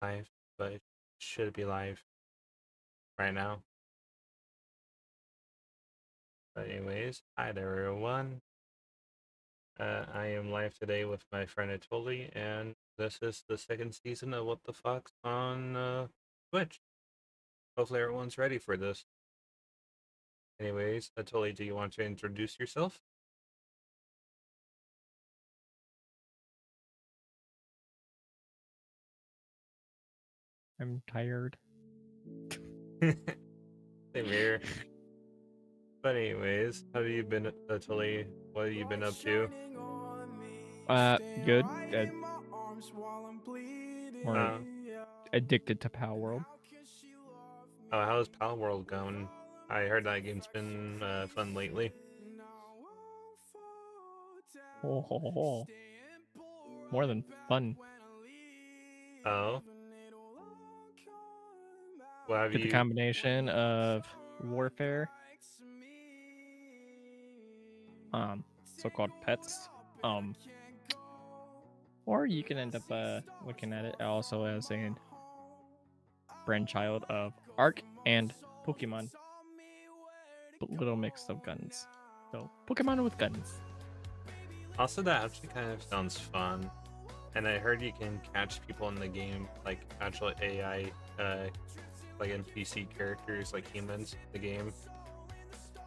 live, but it should be live right now. But anyways, hi there everyone. I am live today with my friend Atoli, and this is the second season of What the Fox on Twitch. Hopefully everyone's ready for this. Anyways, Atoli, do you want to introduce yourself? I'm tired. Same here. But anyways, how have you been, Atoli? What have you been up to? Good. More Uh, addicted to Power World. how's Pal World going? I heard that game's been fun lately. Oh. More than fun. Oh, what have Get the you? combination of warfare, so-called pets, or you can end up looking at it also as a brainchild of Ark and Pokemon, but little mix of guns. So Pokemon with guns. Also, that actually kind of sounds fun. And I heard you can catch people in the game, like actual AI, like NPC characters, like humans, in the game.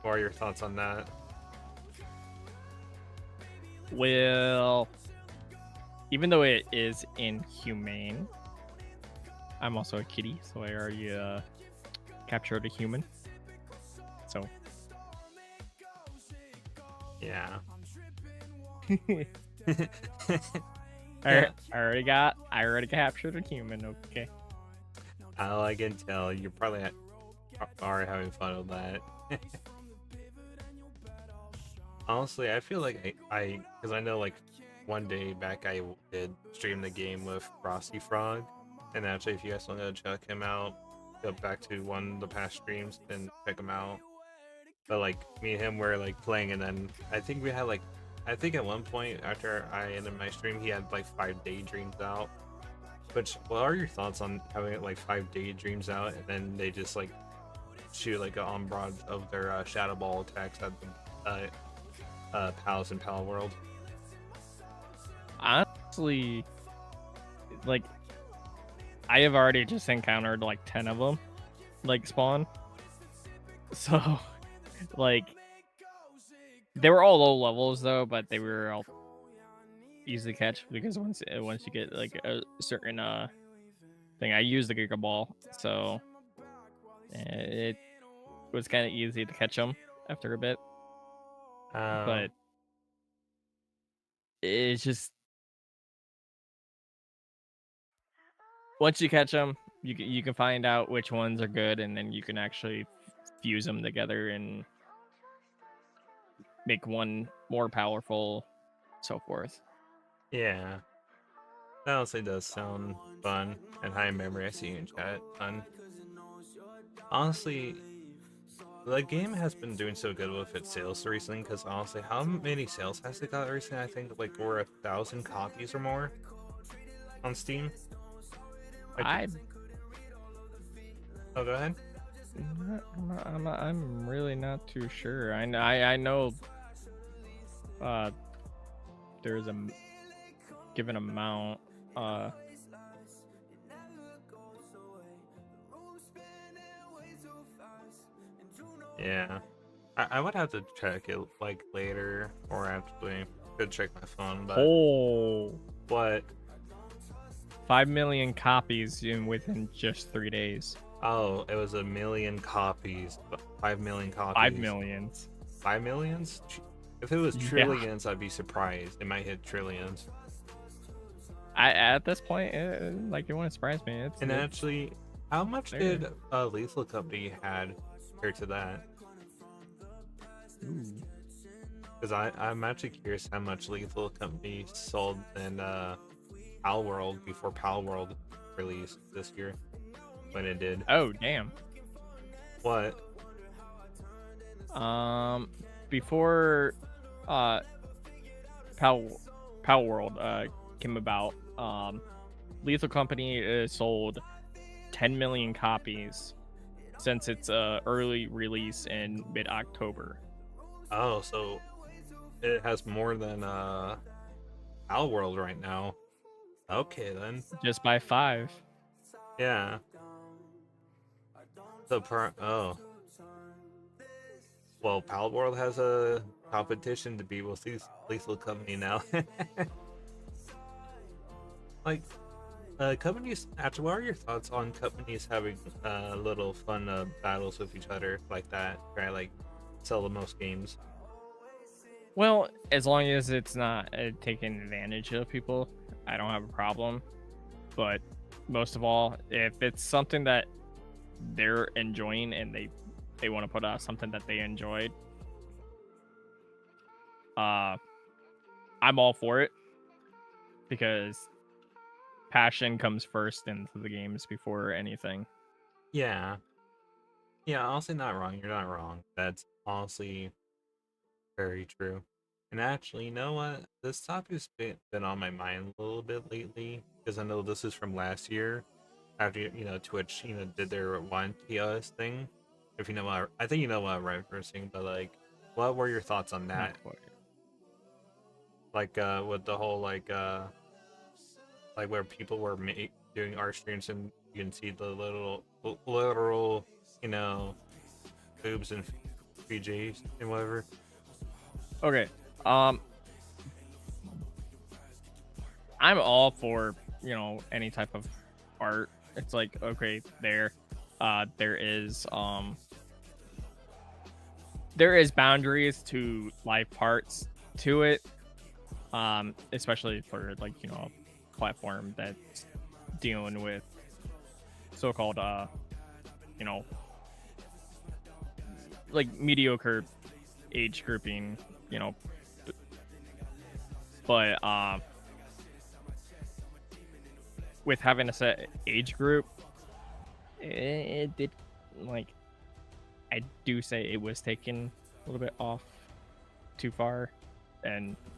What are your thoughts on that? Well, even though it is inhumane, I'm also a kitty, so I already captured a human. So Yeah. I already captured a human. Okay. All I can tell, you probably are having fun with that. Honestly, I feel like because I know like one day back I did stream the game with Frosty Frog, and actually if you guys want to check him out, go back to one of the past streams and check him out. But like me and him were like playing, and then I think we had like, I think at one point after I ended my stream, he had like 5 daydreams out. Which, what are your thoughts on having like 5 daydreams out, and then they just like shoot like an ombrage of their shadow ball attacks at the palace and pal world? Honestly, like I have already just encountered like 10 of them, like spawn. So, like they were all low levels though, but they were all easy to catch because once you get like a certain thing, I used the Giga Ball, so it was kind of easy to catch them after a bit. But it's just once you catch them, you can find out which ones are good, and then you can actually fuse them together and make one more powerful, so forth. Yeah, that honestly does sound fun and high memory. I see you in chat. Fun. Honestly, the game has been doing so good with its sales recently. Because honestly, how many sales has it got recently? I think like over 1,000 copies or more on Steam. I Oh, go ahead. I'm really not too sure. I know there's a given amount. Yeah, I would have to check it like later, or actually could check my phone. But what? 5 million copies within just 3 days. Oh, it was 1 million copies. 5 million copies. 5 millions. 5 millions? If it was trillions, I'd be surprised. It might hit trillions. At this point, like it wouldn't surprise me. Actually, how much did Lethal Company had compared to that? Because I'm actually curious how much Lethal Company sold in Pal World before Pal World released this year, when it did. Oh damn! What? Before Pal World came about, Lethal Company sold 10 million copies since its early release in mid-October. Oh, so it has more than World right now. Okay then. Just by 5. Yeah. Oh. Well, World has a competition to beat with Lethal Company now. Like, companies. Actually, what are your thoughts on companies having little fun battles with each other like that? Right, like sell the most games. Well, as long as it's not taking advantage of people, I don't have a problem. But most of all, if it's something that they're enjoying and they want to put out something that they enjoyed, I'm all for it, because passion comes first into the games before anything. Yeah, yeah. Honestly, not wrong. You're not wrong. That's honestly very true. And actually, you know what? This topic's been on my mind a little bit lately because I know this is from last year after Twitch did their one TOS thing. If you know what I think you know what I'm referencing, but like, what were your thoughts on Not that? quite. Like with the whole like where people were doing art streams and you can see the literal you know boobs and BJs and whatever. Okay. Um, I'm all for, any type of art. It's like, okay, there is boundaries to life parts to it. Especially for, like, a platform that's dealing with so-called you know, like mediocre age grouping, you know, but with having a set age group, it did, like, I do say it was taken a little bit off too far,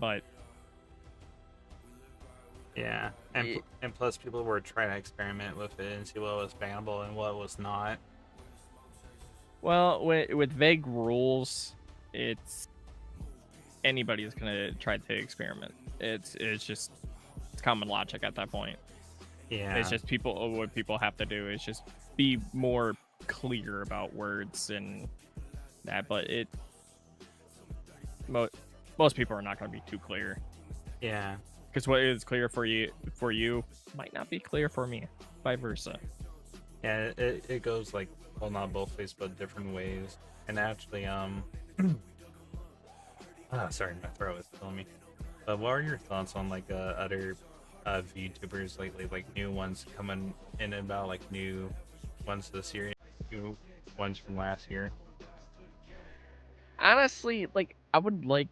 but Yeah, it, and plus people were trying to experiment with it and see what was bannable and what was not. well, with vague rules, it's anybody's gonna try to experiment. It's common logic at that point. It's Yeah, just what people have to do is just be more clear about words and that, but most people are not going to be too clear, yeah, because what is clear for you might not be clear for me, vice versa. yeah. It goes like, well, not both ways, but different ways. And actually, sorry, my throat is killing me. But what are your thoughts on like other VTubers lately, like new ones coming in about like new ones this year, new ones from last year? Honestly, like, I would like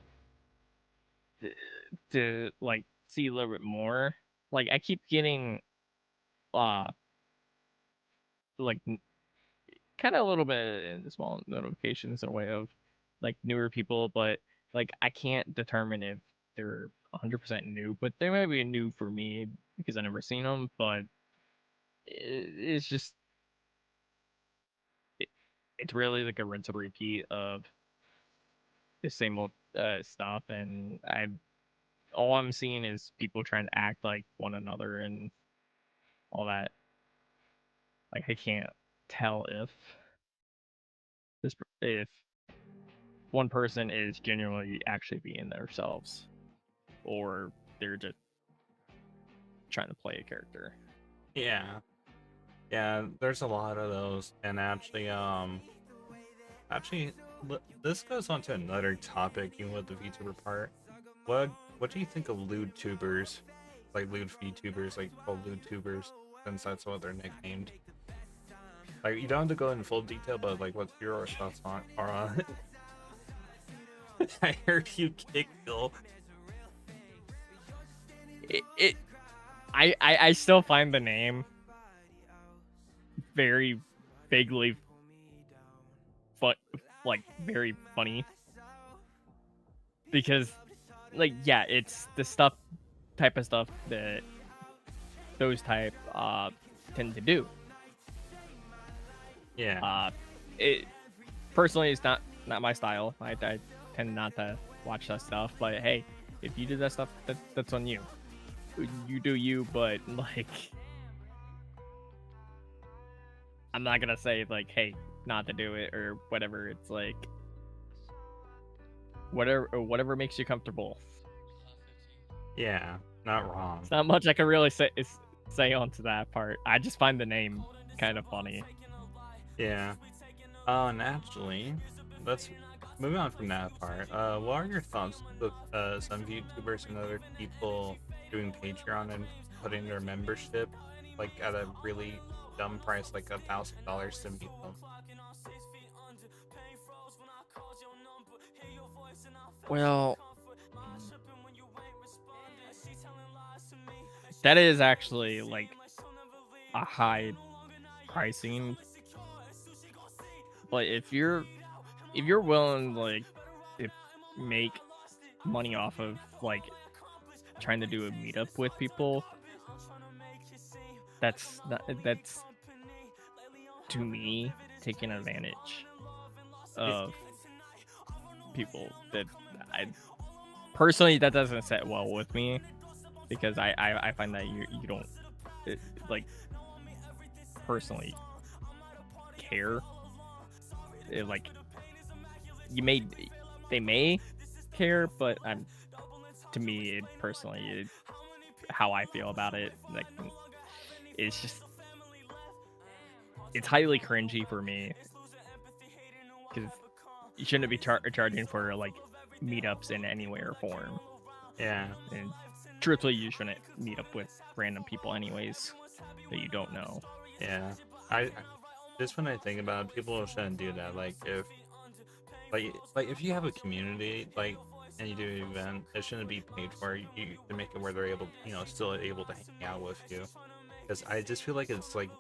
to like see a little bit more. Like, I keep getting uh like kind of a little bit in small notifications in a way of like newer people, but like I can't determine if they're 100% new, but they might be new for me because I never seen them. But it's just it, it's really like a rinse and repeat of the same old stuff, and I all I'm seeing is people trying to act like one another and all that. Like, I can't tell if one person is genuinely actually being themselves, or they're just trying to play a character. Yeah, yeah. There's a lot of those, and actually, this goes on to another topic, even with the VTuber part. What what do you think of lewd tubers, like lewd VTubers, like called lewd tubers, since that's what they're nicknamed? Like, you don't have to go in full detail, but like, what's your thoughts on it? I heard you kick Bill. It I still find the name very vaguely but like very funny, because, like, yeah, it's the type of stuff that those type tend to do. Yeah. It personally is not my style. I tend not to watch that stuff. But hey, if you do that stuff, that's on you. You do you. But like, I'm not gonna say like, hey, not to do it or whatever. It's like whatever makes you comfortable. Yeah, not wrong. It's not much I can really say onto that part. I just find the name kind of funny. Yeah. Oh, and actually, let's move on from that part. What are your thoughts with some YouTubers and other people doing Patreon and putting their membership like at a really dumb price, like $1,000 to meet them? Well, that is actually like a high pricing, but if you're willing like to make money off of like trying to do a meetup with people, that's to me taking advantage of people. That I personally, that doesn't set well with me, because I find that you don't like personally care. Like they may care, but to me personally, how I feel about it, like it's just it's highly cringy for me, because you shouldn't be charging for like meetups in any way or form. Yeah. And truthfully, you shouldn't meet up with random people anyways that you don't know. Yeah. I just when I think about it, people shouldn't do that. Like if you have a community like and you do an event, it shouldn't be paid for. You to make it where they're able, still able to hang out with you. Because I just feel like it's like,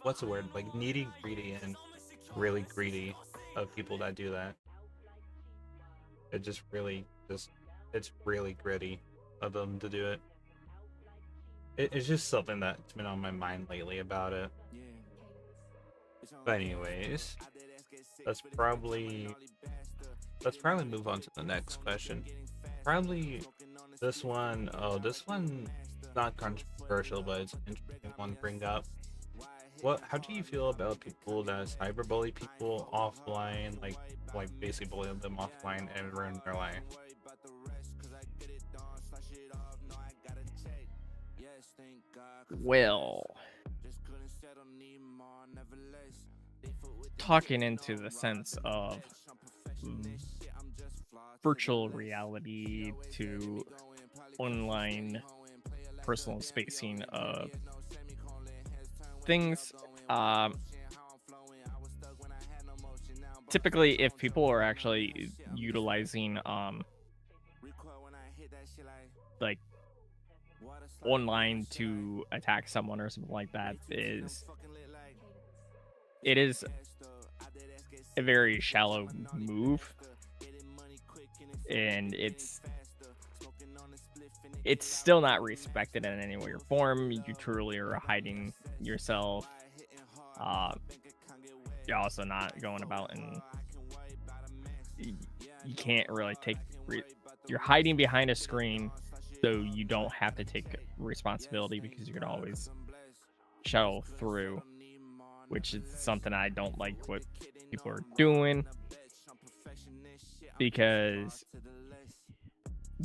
what's the word? Like needy, greedy, and really greedy of people that do that. It just really it's really gritty of them to do it. It's just something that's been on my mind lately about it. But anyways, let's probably move on to the next question. Probably this one. Oh, this one's not controversial, but it's an interesting one to bring up. How do you feel about people that cyberbully people offline, like basically bully them offline and ruin their life? Well, talking into the sense of virtual reality to online personal spacing of things, typically if people are actually utilizing like online to attack someone or something like that, it is a very shallow move, and it's still not respected in any way or form. You truly are hiding yourself. You're also not going about and you can't really take you're hiding behind a screen, so you don't have to take responsibility, because you can always shuttle through, which is something I don't like what people are doing, because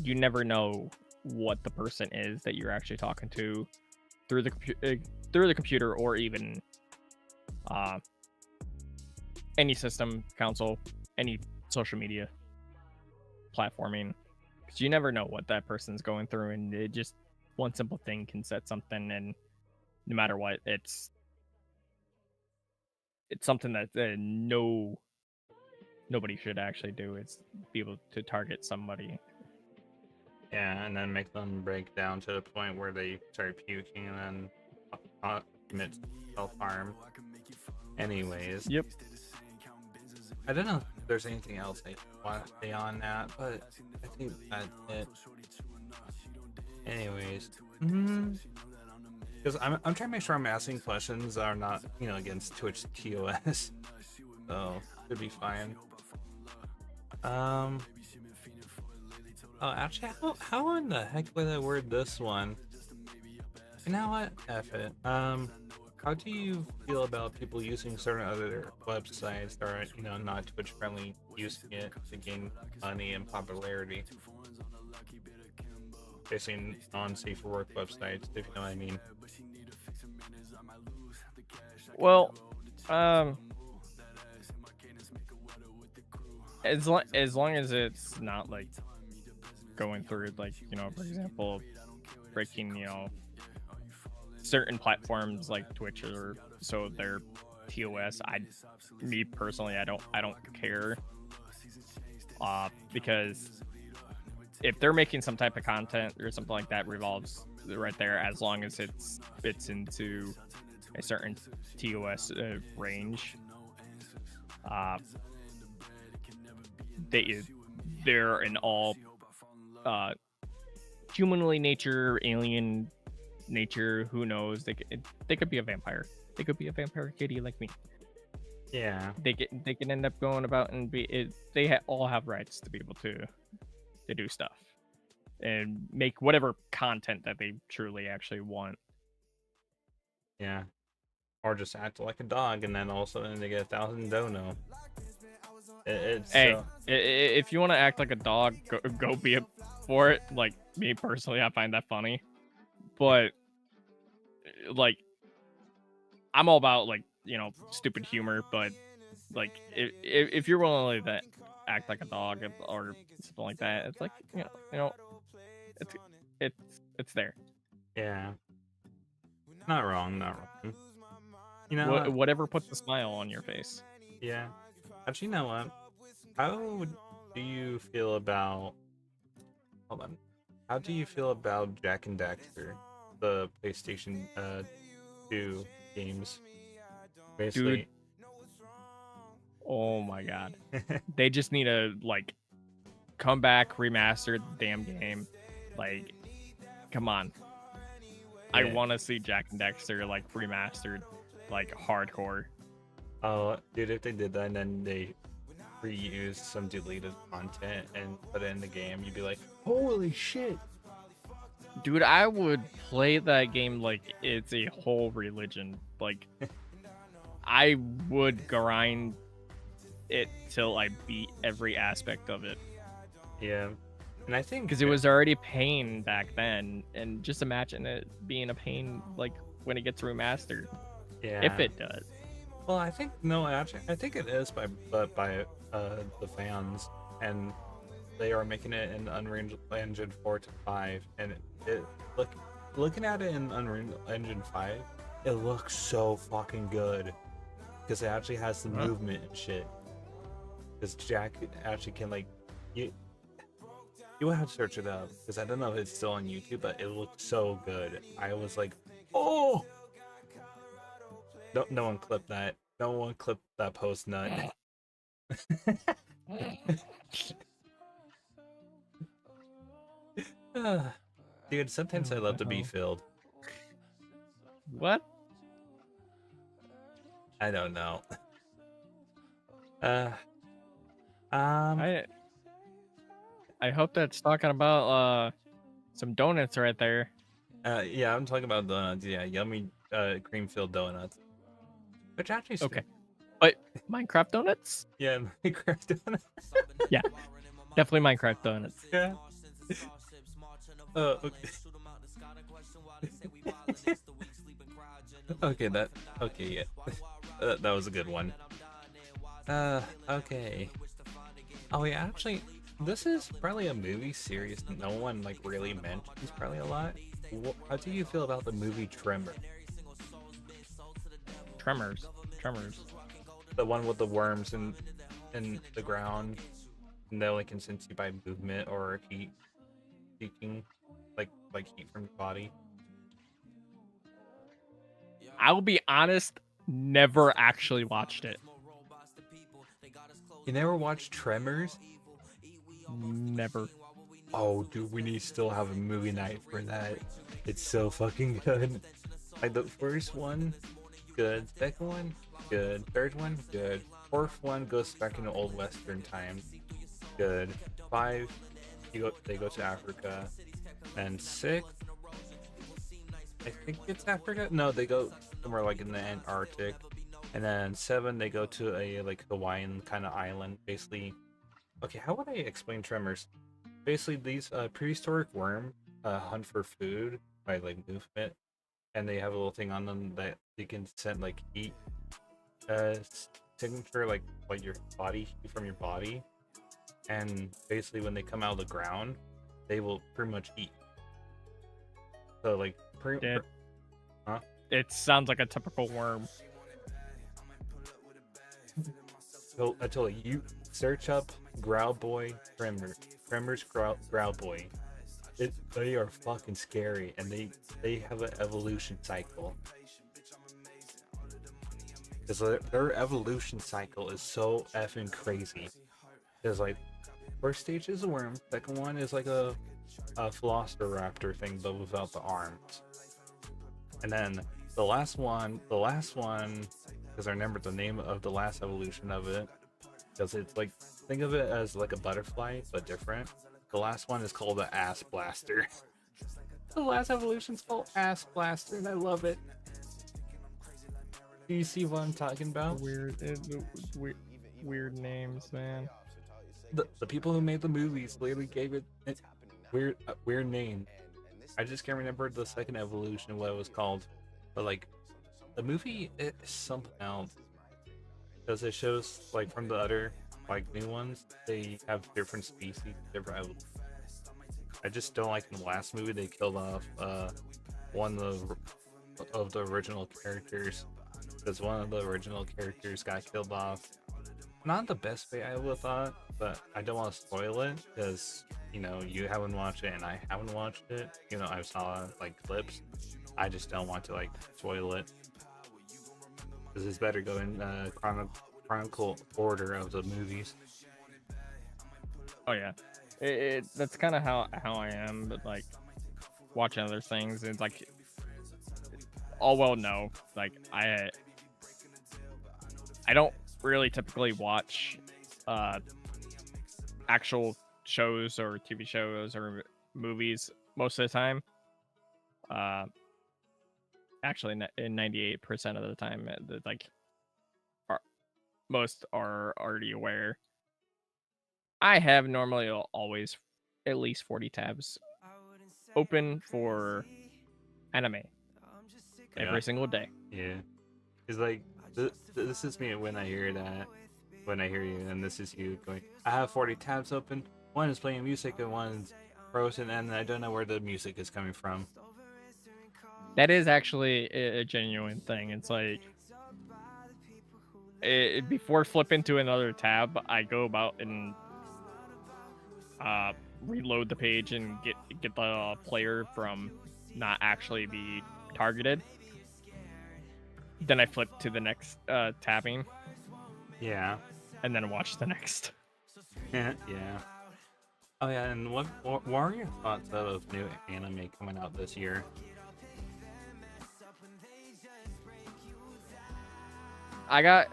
you never know what the person is that you're actually talking to through the computer, or even any system, console, any social media platforming, because you never know what that person's going through, and it just one simple thing can set something, and no matter what, it's something that nobody should actually do. It's be able to target somebody. Yeah, and then make them break down to the point where they start puking and then commit self-harm. Anyways. Yep. I don't know if there's anything else I want to say on that, but I think that's it. Anyways. Because I'm trying to make sure I'm asking questions that are not, you know, against Twitch TOS. So should be fine. Um. Oh, actually, how in the heck would I word this one? You know what? F it. How do you feel about people using certain other websites that are, you know, not Twitch friendly, using it to gain money and popularity? Facing non-safe for work websites, if you know what I mean. Well, um, as long as it's not like going through like, you know, for example, breaking, you know, certain platforms like Twitch or so their TOS. Me personally, I don't care. Because if they're making some type of content or something like that revolves right there, as long as it fits into a certain TOS range, they're in all humanly nature, alien nature. Who knows? They could be a vampire. They could be a vampire kitty like me. Yeah. They can end up going about and all have rights to be able to do stuff and make whatever content that they truly actually want. Yeah. Or just act like a dog and then all of a sudden they get 1,000 dono. It's Hey, if you want to act like a dog, go be for it. Like me personally, I find that funny, but like I'm all about like, you know, stupid humor. But like if you're willing to act like a dog or something like that, it's like, you know, it's there. Yeah. Not wrong, not wrong. You know what? Whatever puts a smile on your face. Yeah. Actually, you know what? How do you feel about... Hold on. How do you feel about Jack and Daxter, the PlayStation 2 games? Basically. Dude, oh my god. They just need to like come back, remaster the damn game. Like, come on. Yeah. I want to see Jack and Daxter like remastered, like hardcore. Oh, dude, if they did that and then they reused some deleted content and put it in the game, you'd be like, holy shit. Dude, I would play that game like it's a whole religion. Like, I would grind it till I beat every aspect of it. Yeah. And I think because it was already pain back then, and just imagine it being a pain like when it gets remastered. Yeah. If it does. Well, I think no, actually, I think it is by the fans, and they are making it in Unreal Engine 4 to 5, and looking at it in Unreal Engine 5, it looks so fucking good because it actually has the movement and shit. Because Jack actually can like you would have to search it up because I don't know if it's still on YouTube, but it looked so good. I was like, oh. No one clipped that. No one clipped that post nut. Dude, sometimes I love to be filled. What? I don't know. I hope that's talking about some donuts right there. Yeah, I'm talking about donuts. Yeah, yummy cream-filled donuts. Which actually okay. But Minecraft donuts? Yeah, Minecraft donuts. Yeah, definitely Minecraft donuts. Yeah. Okay. Okay, yeah. That was a good one. Okay. Oh, yeah, actually, this is probably a movie series that no one, like, really mentions probably a lot. How do you feel about the movie Tremors? Tremors. The one with the worms in the ground, and they only can sense you by movement or heat seeking, like heat from your body. I'll be honest, never actually watched it. You never watched Tremors? Never. Oh, dude, we need to still have a movie night for that. It's so fucking good. Like the first one, good. Second one, good. Third one, good. Fourth one goes back into old western times. Good. Five, they go to Africa. And six, I think it's Africa. No, they go somewhere like in the Antarctic. And then seven, they go to a like Hawaiian kind of island. Basically, okay, how would I explain Tremors? Basically, these prehistoric worms hunt for food by like movement, and they have a little thing on them that they can send like heat uh, signature, like your body heat from your body. And basically, when they come out of the ground, they will pretty much eat. So like, It, huh? it sounds like a typical worm. So I told you, search up Growl Boy Tremors Growl Boy. They are fucking scary, and they have an evolution cycle. Because their evolution cycle is so effing crazy. Because like, first stage is a worm. Second one is like a Velociraptor thing, but without the arms. And then the last one, because I remember the name of the last evolution of it, because it's like, think of it as like a butterfly but different. The last one is called the Ass Blaster. The last evolution's called Ass Blaster, and I love it. Do you see what I'm talking about? Weird names, man. The people who made the movies literally gave it weird name. I just can't remember the second evolution, what it was called, but like the movie is something else because it shows like from the other like new ones they have different species, different evolutions. I just don't like in the last movie they killed off one of the original characters, because one of the original characters got killed off. Not the best way I would have thought, but I don't want to spoil it because you know you haven't watched it and I haven't watched it. You know, I saw like clips. I just don't want to like spoil it because it's better go in chronicle order of the movies. Oh yeah, that's kind of how I am, but like watching other things, it's like, all well no, like I don't really typically watch actual shows or TV shows or movies most of the time. Actually, in 98% of the time, like most are already aware. I have normally always at least 40 tabs open for anime every single day. Yeah, it's like this is me when I hear that, when I hear you, and this is you going. I have 40 tabs open. One is playing music and one's frozen, and I don't know where the music is coming from. That is actually a genuine thing. It's like before flipping to another tab, I go about and reload the page and get the player from not actually be targeted. Then I flip to the next tabbing. Yeah. And then watch the next. Yeah. Oh yeah, and what are your thoughts of new anime coming out this year? I got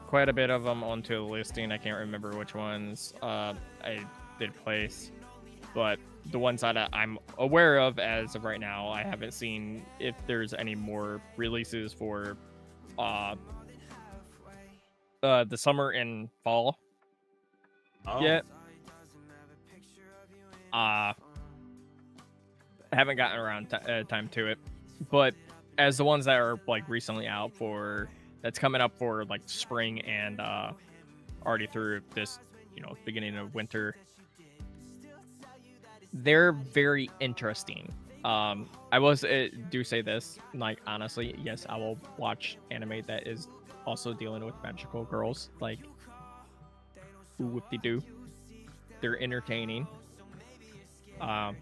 quite a bit of them onto the listing. I can't remember which ones I did place, but the ones that I'm aware of as of right now, I haven't seen if there's any more releases for the summer and fall yet. I haven't gotten around time to it, but as the ones that are like recently out for that's coming up for like spring and already through this, beginning of winter, they're very interesting. I do say this, like, honestly, yes, I will watch anime that is also dealing with magical girls, like, whoop-de-doo. They're entertaining. Oh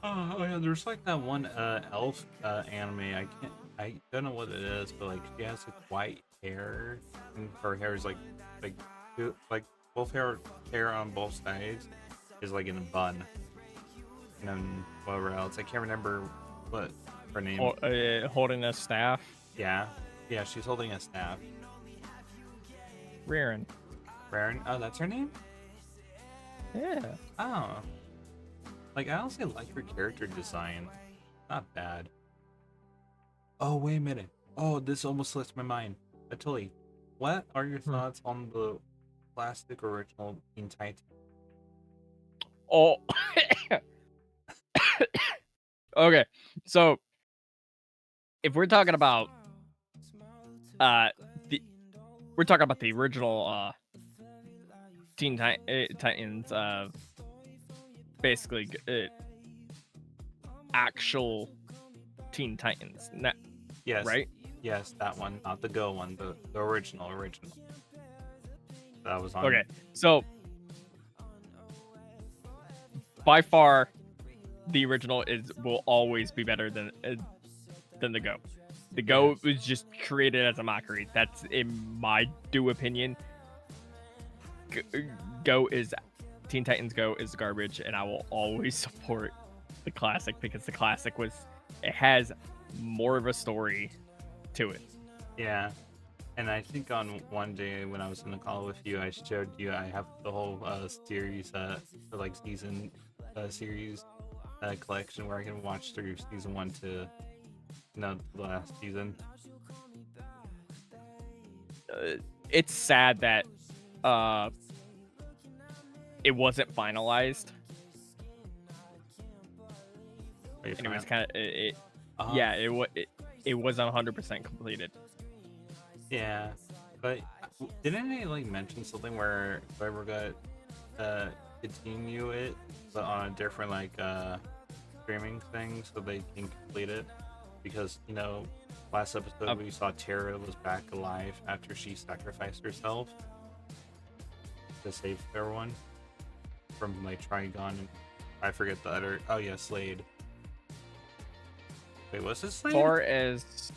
yeah, there's like that one elf anime. I don't know what it is, but like she has like white hair, and her hair is like both hair on both sides is like in a bun. And then whatever else, I can't remember what Her name. Holding a staff. Yeah. Yeah, she's holding a staff. Ririn. Raren. Oh, that's her name? Yeah. Oh. Like, I honestly like her character design. Not bad. Oh, wait a minute. Oh, this almost slipped my mind. Atuli, what are your thoughts on the classic original Teen Titans? Oh. Okay. So, if we're talking about we're talking about the original Titans, basically actual Teen Titans, Yes. right? Yes, that one, not the Go one, the original. That was on. Okay, so by far, the original will always be better than the Go. The Go was just created as a mockery. That's in my due opinion. Teen Titans Go is garbage, and I will always support the classic because the classic it has more of a story to it. Yeah. And I think on one day when I was in the call with you, I showed you I have the whole series, for like season series collection where I can watch through season 1 to the last season. It's sad that it wasn't finalized. And it was kind of yeah, it wasn't 100% completed. Yeah, but didn't they like mention something where we're gonna continue it, but on a different like streaming thing so they can complete it? Because last episode we saw Tara was back alive after she sacrificed herself to save everyone from like Trigon and I forget the other. Oh yeah, Slade. Wait, what's this Slade? Far as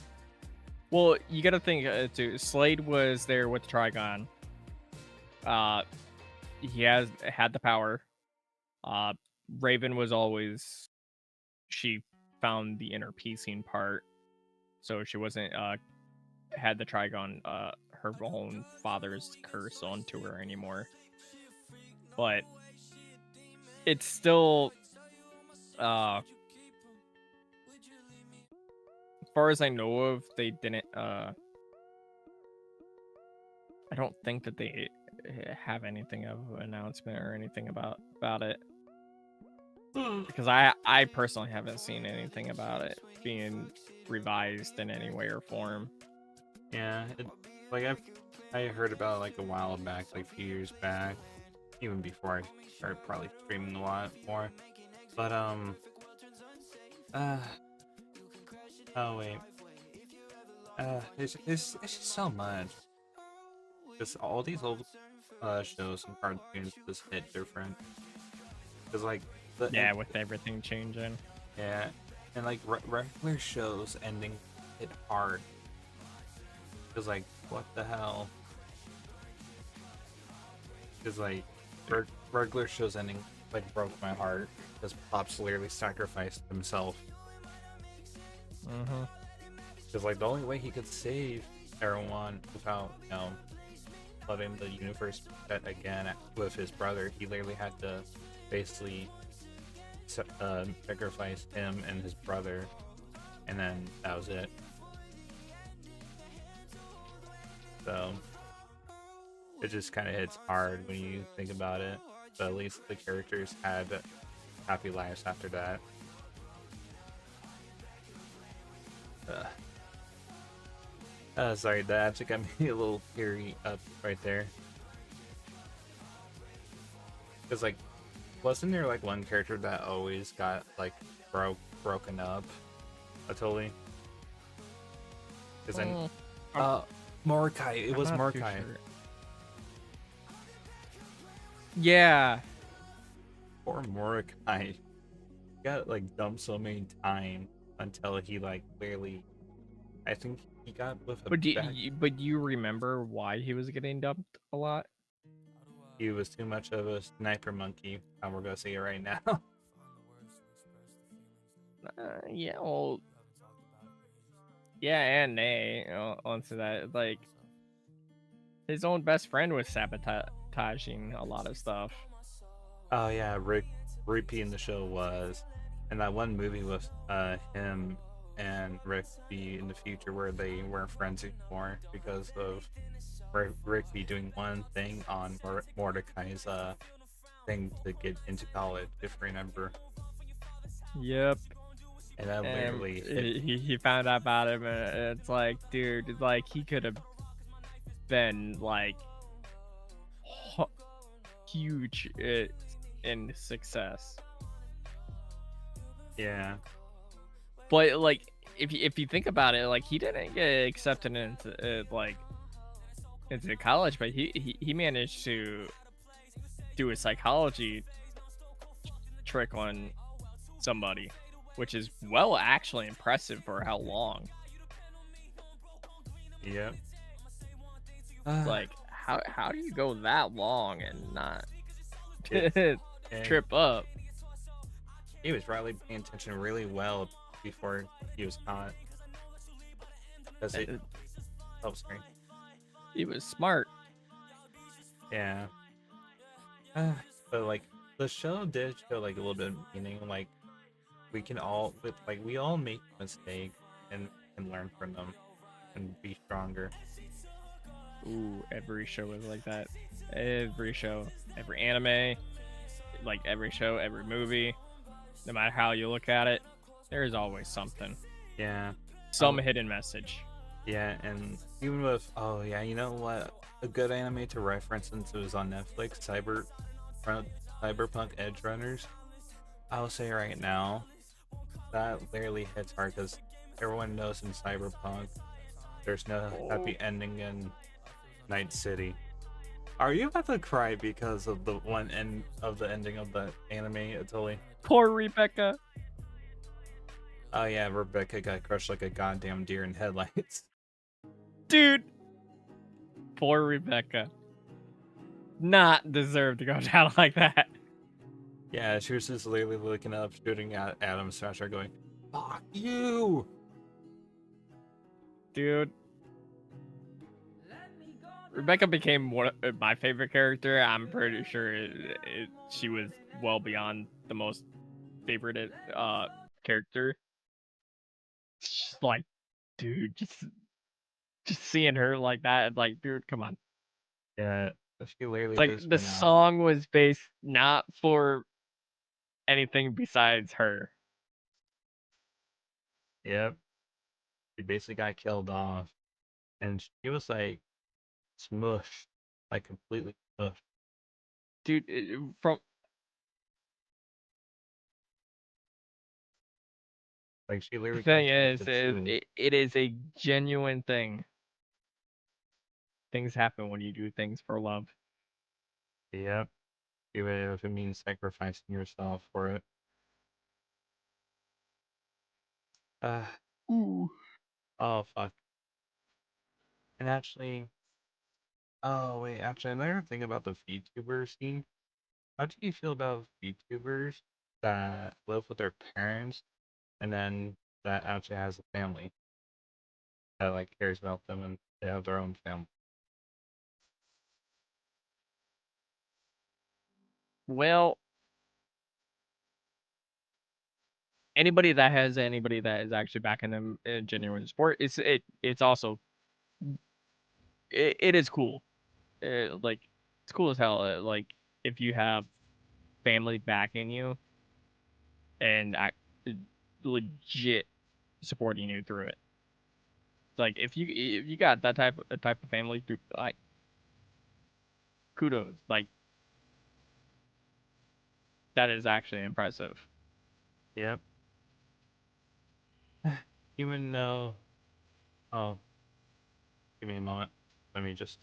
well, you gotta think too. Slade was there with Trigon. He had the power. Raven was always she found the inner piecing part, so she wasn't had the Trigon her own father's curse onto her anymore. But it's still as far as I know of, they didn't I don't think that they have anything of an announcement or anything about it. Because I personally haven't seen anything about it being revised in any way or form. Yeah, I heard about it like a while back, like a few years back, even before I started probably streaming a lot more. But oh wait, it's just so much. Just all these old shows and cartoons just hit different. Cause like with everything changing. Yeah, and like regular shows ending hit hard. Cause like what the hell? Cause like regular shows ending like broke my heart because Pops literally sacrificed himself. Because like the only way he could save everyone without letting the universe set again with his brother, he literally had to basically sacrifice him and his brother, and then that was it. So it just kind of hits hard when you think about it, but at least the characters had happy lives after that. Sorry, that actually got me a little teary up right there. Because like, wasn't there like one character that always got like broken up? Totally. Because then, Mordecai. It was Mordecai. Sure. Yeah. Poor Mordecai. He got like dumped so many times until he like clearly, I think he got with a. But you remember why he was getting dumped a lot? He was too much of a sniper monkey. And we're gonna say it right now. Yeah, well, Yeah, and nay, onto that, like his own best friend was sabotaging a lot of stuff. Oh yeah, Rick in the show was, and that one movie with him and Rick B in the future where they weren't friends anymore because of Rick B doing one thing on Mordecai's thing to get into college, if you remember, Yep. and that And literally hit. he found out about him, and it's like, dude, it's like he could have been like huge in success. Yeah, But like, if you think about it, like he didn't get accepted into into college, but he managed to do a psychology trick on somebody, which is actually impressive for how long. yep. Like how do you go that long and not It, and trip up? he was really paying attention really well before he was caught. Because it, Uh, oh, sorry. He was smart. Yeah. But like the show did show like a little bit of meaning. Like we can all, with like we all make mistakes and can learn from them and be stronger. Ooh, every show is like that. Every show, every anime, like every show, every movie, no matter how you look at it, there is always something, Yeah. some hidden message. Yeah, and even with you know what? A good anime to reference since it was on Netflix, Cyberpunk Edge Runners. I'll say right now that literally hits hard because everyone knows in Cyberpunk there's no Oh, happy ending in Night City. Are you about to cry because of the one end of the ending of the anime, Atoli? poor Rebecca, Oh yeah, Rebecca got crushed like a goddamn deer in headlights. dude. Poor Rebecca. Not deserve to go down like that, Yeah, she was just literally looking up, shooting at Adam Smasher, going, "Fuck you!" dude. Rebecca became one of my favorite character. I'm pretty sure she was well beyond the most favorite character. Just like, dude, just seeing her like that, like, dude, come on. Yeah, she It's literally like just the went out. song was based not for anything besides her. Yep, she basically got killed off, and she was like smushed, like completely smushed. Dude, from Like she the literally got thing turned is, to stew. it is a genuine thing. Things happen when you do things for love. Yep, even if it means sacrificing yourself for it. Uh, Ooh. oh fuck. And actually, oh wait, actually, another thing about the VTuber scene. How do you feel about VTubers that live with their parents and then that actually has a family that like cares about them and they have their own family? Well, anybody that is actually backing them in genuine sport, it's also it is cool. Like it's cool as hell. Like if you have family backing you and legit supporting you through it. Like if you got that type of family, dude, like kudos. Like that is actually impressive. Yep. Even though, oh, give me a moment. Let me just.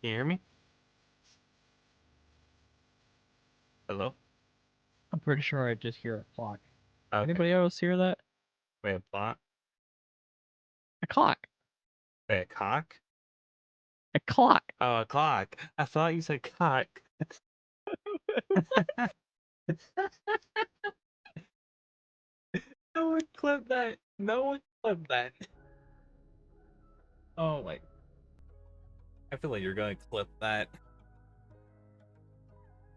Can you hear me? Hello? I'm pretty sure I just hear a clock. Okay. Anybody else hear that? Wait, a plot? A clock. Wait, a cock? A clock. Oh, a clock. I thought you said cock. No one clip that. No one clip that. Oh my. I feel like you're gonna clip that.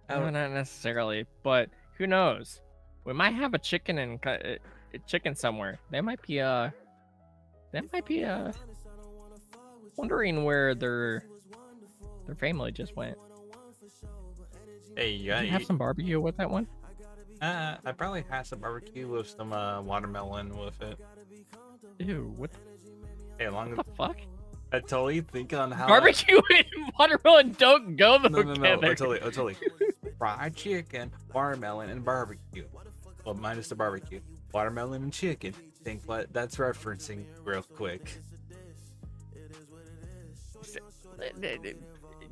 No, not necessarily, but who knows? We might have a chicken and a chicken somewhere. They might be wondering where their family just went. Hey, you Did got you have some barbecue with that one? I probably had some barbecue with some watermelon with it. Ew, Hey, long what the fuck? I totally think on how Barbecue and watermelon don't go No, together. I totally. Fried chicken, watermelon, and barbecue. Well, minus the barbecue. Watermelon and chicken. Think what that's referencing real quick.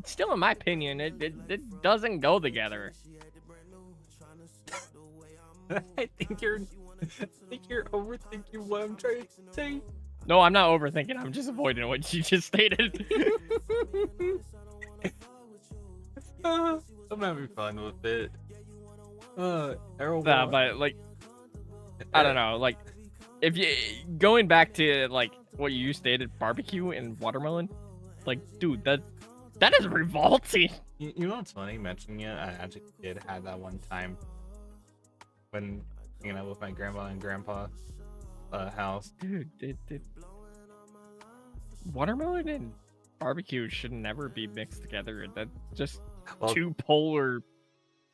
Still, in my opinion, it doesn't go together. I think you're overthinking what I'm trying to say. No, I'm not overthinking. I'm just avoiding what you just stated. I'm having fun with it. Nah, but like, I don't know. Like, if you going back to like what you stated, barbecue and watermelon, like, dude, that is revolting. You know what's funny? Mentioning it, I actually did have that one time when hanging out with my grandma and grandpa house. Dude, watermelon and barbecue should never be mixed together. That's just two polar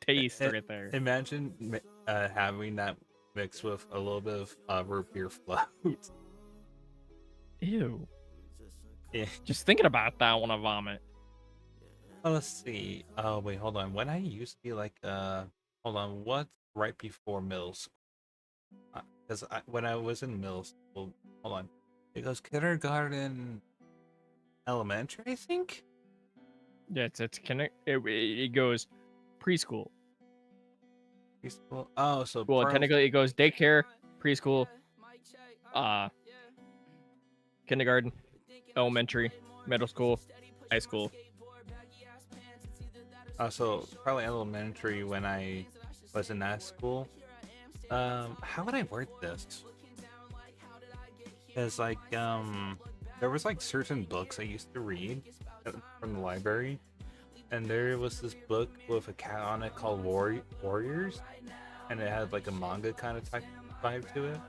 tastes right there. Imagine having that mixed with a little bit of root beer float. Ew. Yeah. Just thinking about that, I want to vomit. Oh, let's see. Oh wait, hold on. When I used to be like, hold on. What's right before middle school? Because when I was in middle school, hold on. It goes kindergarten, elementary, I think. Yeah, it goes preschool. Preschool. Oh, so well, technically it goes daycare, preschool, kindergarten, elementary, middle school, high school. So probably elementary when I was in that school. How would I word this? Because like there was like certain books I used to read from the library, and there was this book with a cat on it called Warriors, and it had like a manga kind of type vibe to it,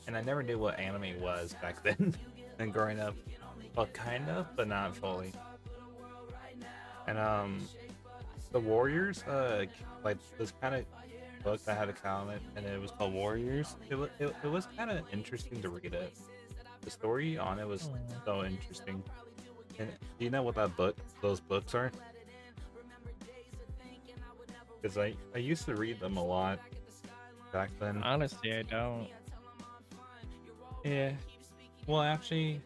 and I never knew what anime was back then. And growing up, well, kind of, but not fully. And the Warriors, like this kind of book that had a cat on it, and it was called Warriors. It was kind of interesting to read it. The story on it was so interesting. And do you know what those books are? Because I used to read them a lot back then. Honestly, I don't. Yeah. Well, actually,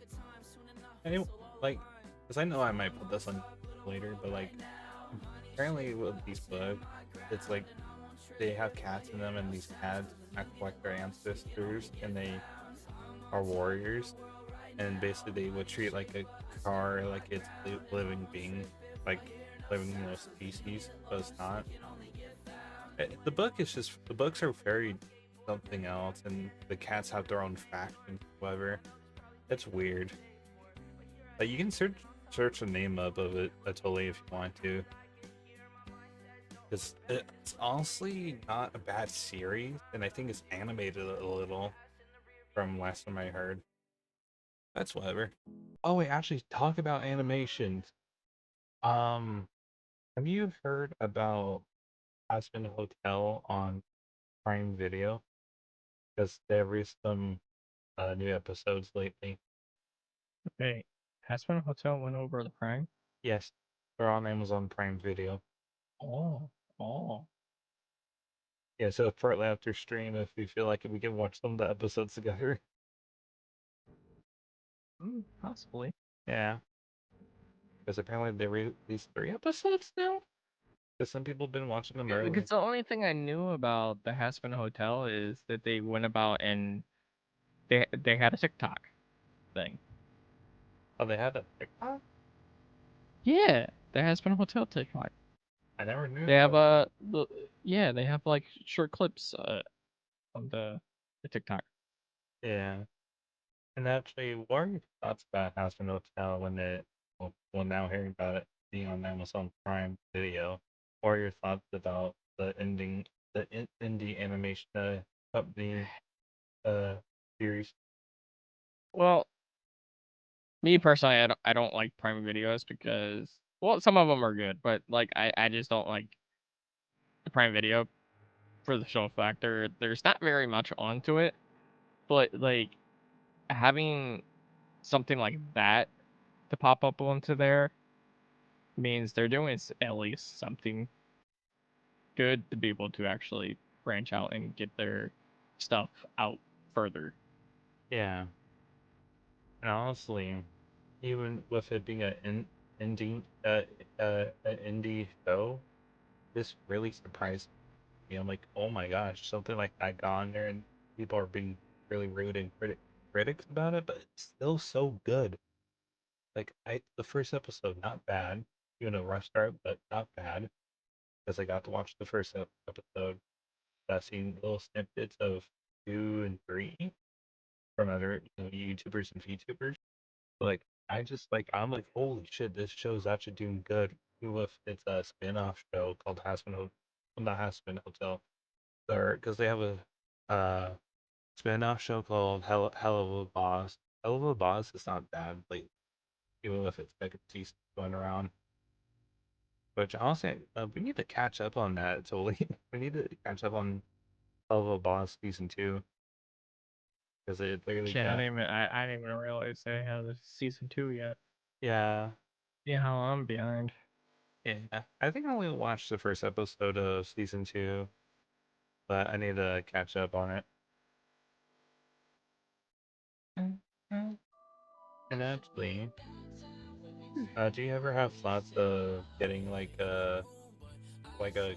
like, because I know I might put this on later, but like, apparently with these books, it's like they have cats in them, and these cats act like their ancestors, and they are warriors, and basically they would treat like a car like it's a living being, like living species, but it's not. The books are very something else, and the cats have their own faction. However, it's weird. Like you can search the name up of it totally if you want to. It's honestly not a bad series, and I think it's animated a little from last time I heard. That's whatever. Oh wait, actually talk about animations. Have you heard about Aspen Hotel on Prime Video? Because they've released some new episodes lately. Okay, Hasbro Hotel went over the Prime. Yes, they're on Amazon Prime Video. Oh. Yeah, so partly after stream, if we feel like it, we can watch some of the episodes together. Possibly. Yeah, because apparently they released 3 episodes now. Because some people have been watching them early. Because the only thing I knew about the Hasbro Hotel is that they went about and they had a TikTok thing. Oh, they had a TikTok? Yeah, the Hasbro Hotel TikTok. I never knew. They have they have like short clips of the the TikTok. Yeah. And actually, what are your thoughts about House and Hotel when now hearing about it being on Amazon Prime Video? What are your thoughts about the indie animation company uh series? Well, me personally, I don't like Prime Videos because, well, some of them are good, but like I just don't like the Prime Video for the show factor. There's not very much onto it, but like having something like that to pop up onto there means they're doing at least something good to be able to actually branch out and get their stuff out further. Yeah, and honestly, even with it being an indie show, this really surprised me. I'm like, oh my gosh, something like that got on there, and people are being really rude and critics about it, but it's still so good. Like the first episode, not bad. Rough start, but not bad because I got to watch the first episode. I've seen little snippets of 2 and 3 from other YouTubers and VTubers. Like I'm like, holy shit, this show's actually doing good. Even if it's a spin-off show called not Hasbin Hotel, or because they have a uh spin-off show called Hell of a Boss. Hell of a Boss is not bad, like even if it's second season going around. Which honestly, we need to catch up on that. Totally, we need to catch up on Hell of a Boss season 2 because it literally Shit, got I didn't even realize they had the season 2 yet. yeah. Yeah, how I'm behind. Yeah, I think I only watched the first episode of season 2, but I need to catch up on it. Mhm. And actually, do you ever have thoughts of getting like a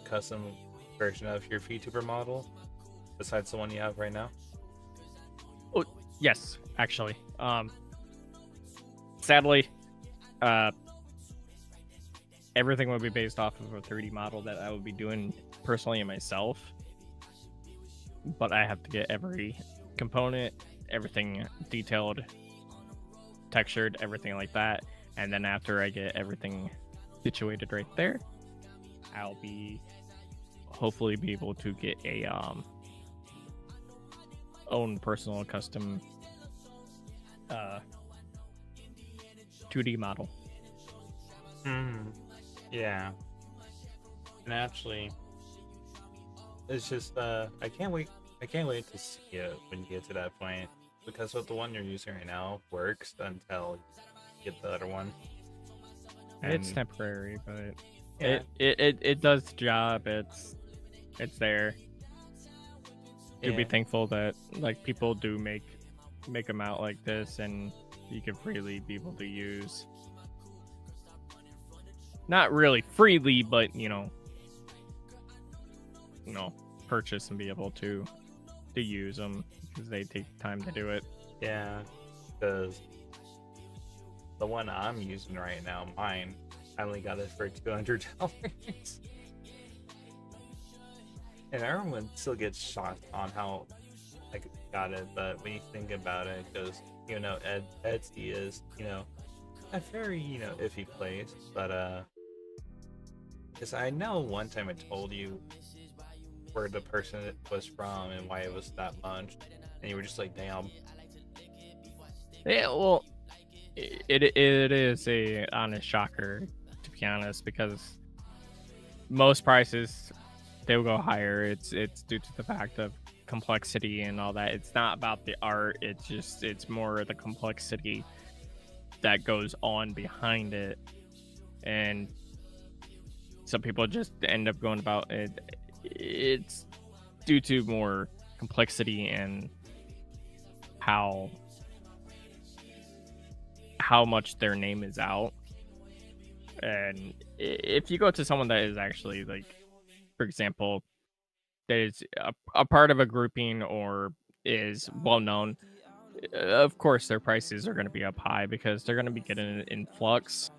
custom version of your VTuber model besides the one you have right now? Oh, yes, actually. Sadly, uh, everything would be based off of a 3D model that I would be doing personally myself. But I have to get every component, everything detailed, textured, everything like that. And then after I get everything situated right there, I'll be hopefully be able to get a own personal custom 2D model. Hmm. Yeah. And actually, it's just I can't wait. I can't wait to see it when you get to that point because what the one you're using right now works until you get the other one. It's And temporary, but yeah, it does the job. It's there. Do be yeah, thankful that like people do make them out like this, and you can freely be able to use. Not really freely, but you know, purchase and be able to use them because they take time to do it. yeah. Because the one I'm using right now, mine, I only got it for $200. And everyone still gets shocked on how I got it, but when you think about it, because Etsy is a very iffy place, but because I know one time I told you where the person was from and why it was that much, and you were just like, damn. Yeah, well, it is a honest shocker, to be honest, because most prices they will go higher. It's due to the fact of complexity and all that. It's not about the art. It's more the complexity that goes on behind it, and some people just end up going about it. It's due to more complexity and how much their name is out. And if you go to someone that is actually like, for example, that is a part of a grouping or is well known, of course their prices are going to be up high because they're going to be getting an influx,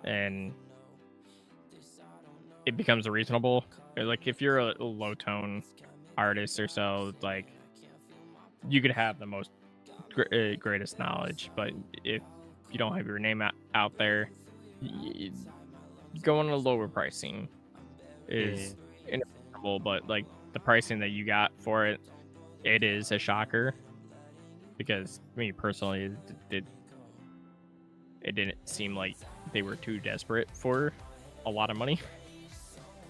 and it becomes reasonable. Like if you're a low tone artist or so, like you could have the most greatest knowledge, but if you don't have your name out there, y- going a lower pricing Yeah, is inevitable. But like the pricing that you got for it, it is a shocker because me personally, it didn't seem like they were too desperate for a lot of money.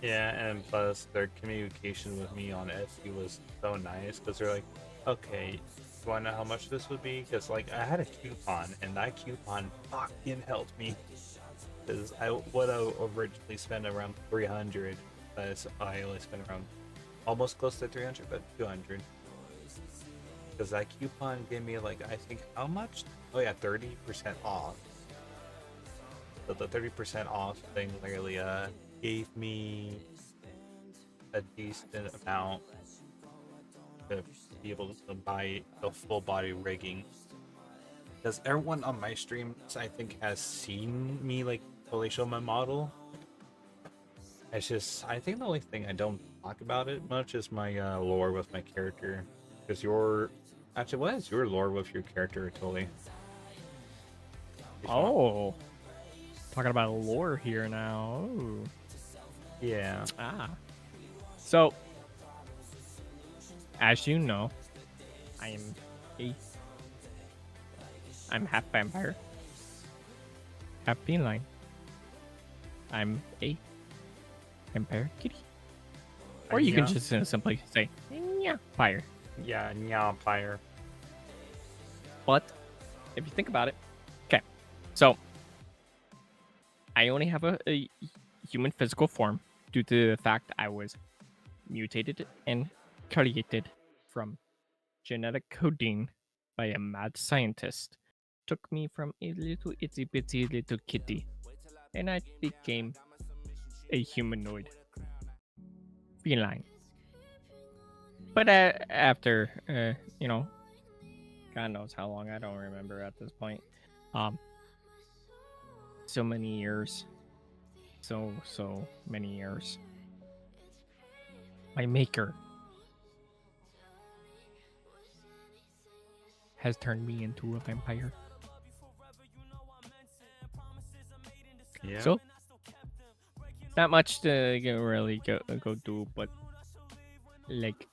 yeah, and plus their communication with me on Etsy was so nice because they're like, okay, do I know how much this would be? Because like I had a coupon and that coupon fucking helped me because I would have originally spent around 300, but I only spent around almost close to 300, but 200. Because that coupon gave me like I think how much? Oh yeah, 30% off. So the 30% off thing literally gave me a decent amount to be able to buy the full body rigging. Because everyone on my streams I think has seen me like fully show my model. It's just I think the only thing I don't talk about it much is my lore with my character. Because your actually what is your lore with your character totally? Oh, talking about lore here now. Ooh. Yeah. Ah, so as you know, I am a I'm half vampire, half feline. I'm a vampire kitty, or you can just simply say yeah, fire. Yeah, yeah, fire. But if you think about it, okay, so I only have a human physical form due to the fact I was mutated and created from genetic coding by a mad scientist. Took me from a little itsy bitsy little kitty, and I became a humanoid feline. But after, God knows how long, I don't remember at this point. Um, so many years, so many years. My maker has turned me into a vampire. Yeah. So not much to really go do, but like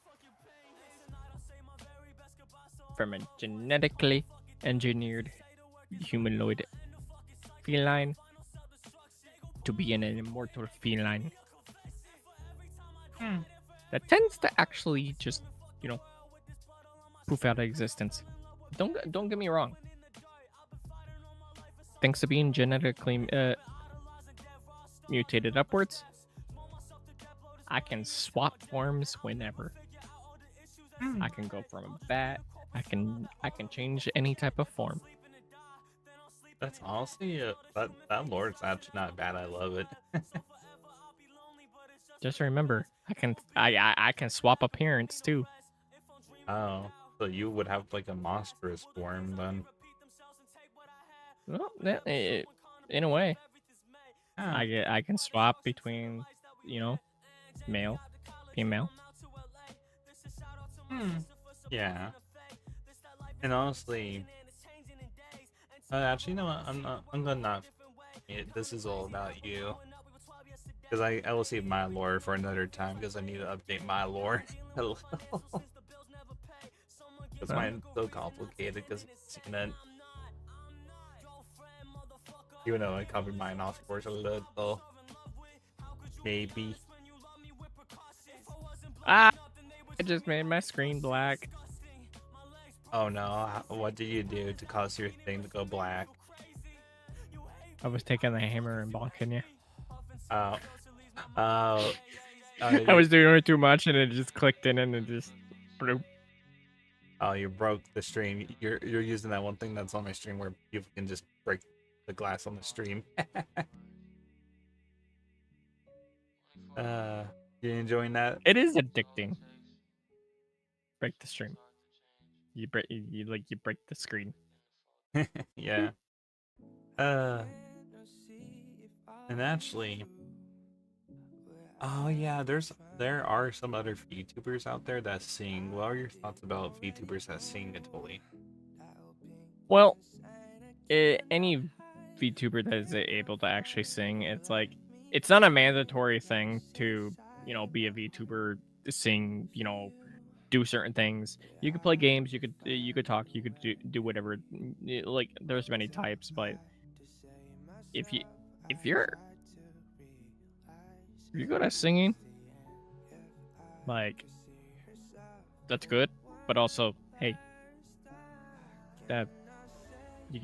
from a genetically engineered humanoid feline to be an immortal feline that tends to actually just, poof out of existence. Don't get me wrong. Thanks to being genetically mutated upwards, I can swap forms whenever. I can go from a bat. I can change any type of form. That's honestly that lore is actually not bad. I love it. Just remember, I can swap appearance too. Oh, so you would have like a monstrous form then? Well, in a way, Huh. I can swap between, male, female. Yeah. And honestly, actually, no, I'm not. I'm gonna not. This is all about you. Because I will save my lore for another time because I need to update my lore. Because mine's so complicated because it's internet. Even though I covered mine off course a little. Maybe. Ah, I just made my screen black. Oh no, what did you do to cause your thing to go black? I was taking the hammer and bonking you. Oh. Oh. I was doing it too much and it just clicked in and it just bloop. Oh, you broke the stream. You're using that one thing that's on my stream where people can just break the glass on the stream. You enjoying that? It is addicting. Break the stream. You break you break the screen. Yeah. And actually, oh yeah, there's there are some other VTubers out there that sing. What are your thoughts about VTubers that sing Atoli? Well, any VTuber that is able to actually sing, it's like it's not a mandatory thing to be a VTuber, sing, do certain things. You could play games, you could talk, you could do whatever. Like there's many types, but if you if you're if you're good at singing, like that's good. But also, hey, that you,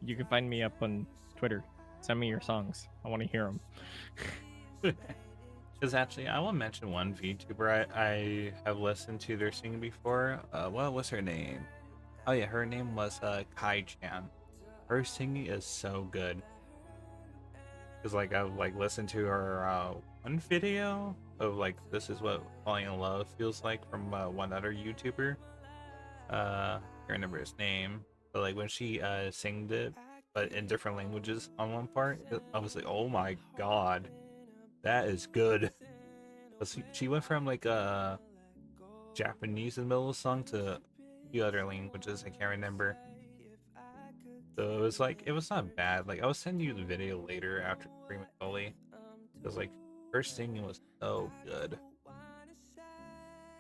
you can find me up on Twitter. Send me your songs. I want to hear them. Because actually, I will mention one VTuber I have listened to their singing before. What was her name? Oh yeah, her name was Kai Chan. Her singing is so good. Cause like I've like listened to her one video of like this is what falling in love feels like from one other YouTuber. I can't remember his name, but like when she singed it, but in different languages on one part, I was like, oh my god, that is good. But she went from like Japanese in the middle of the song to a few other languages I can't remember. So it was like it was not bad. Like I will send you the video later after Prima Gully. Because like her singing was so good.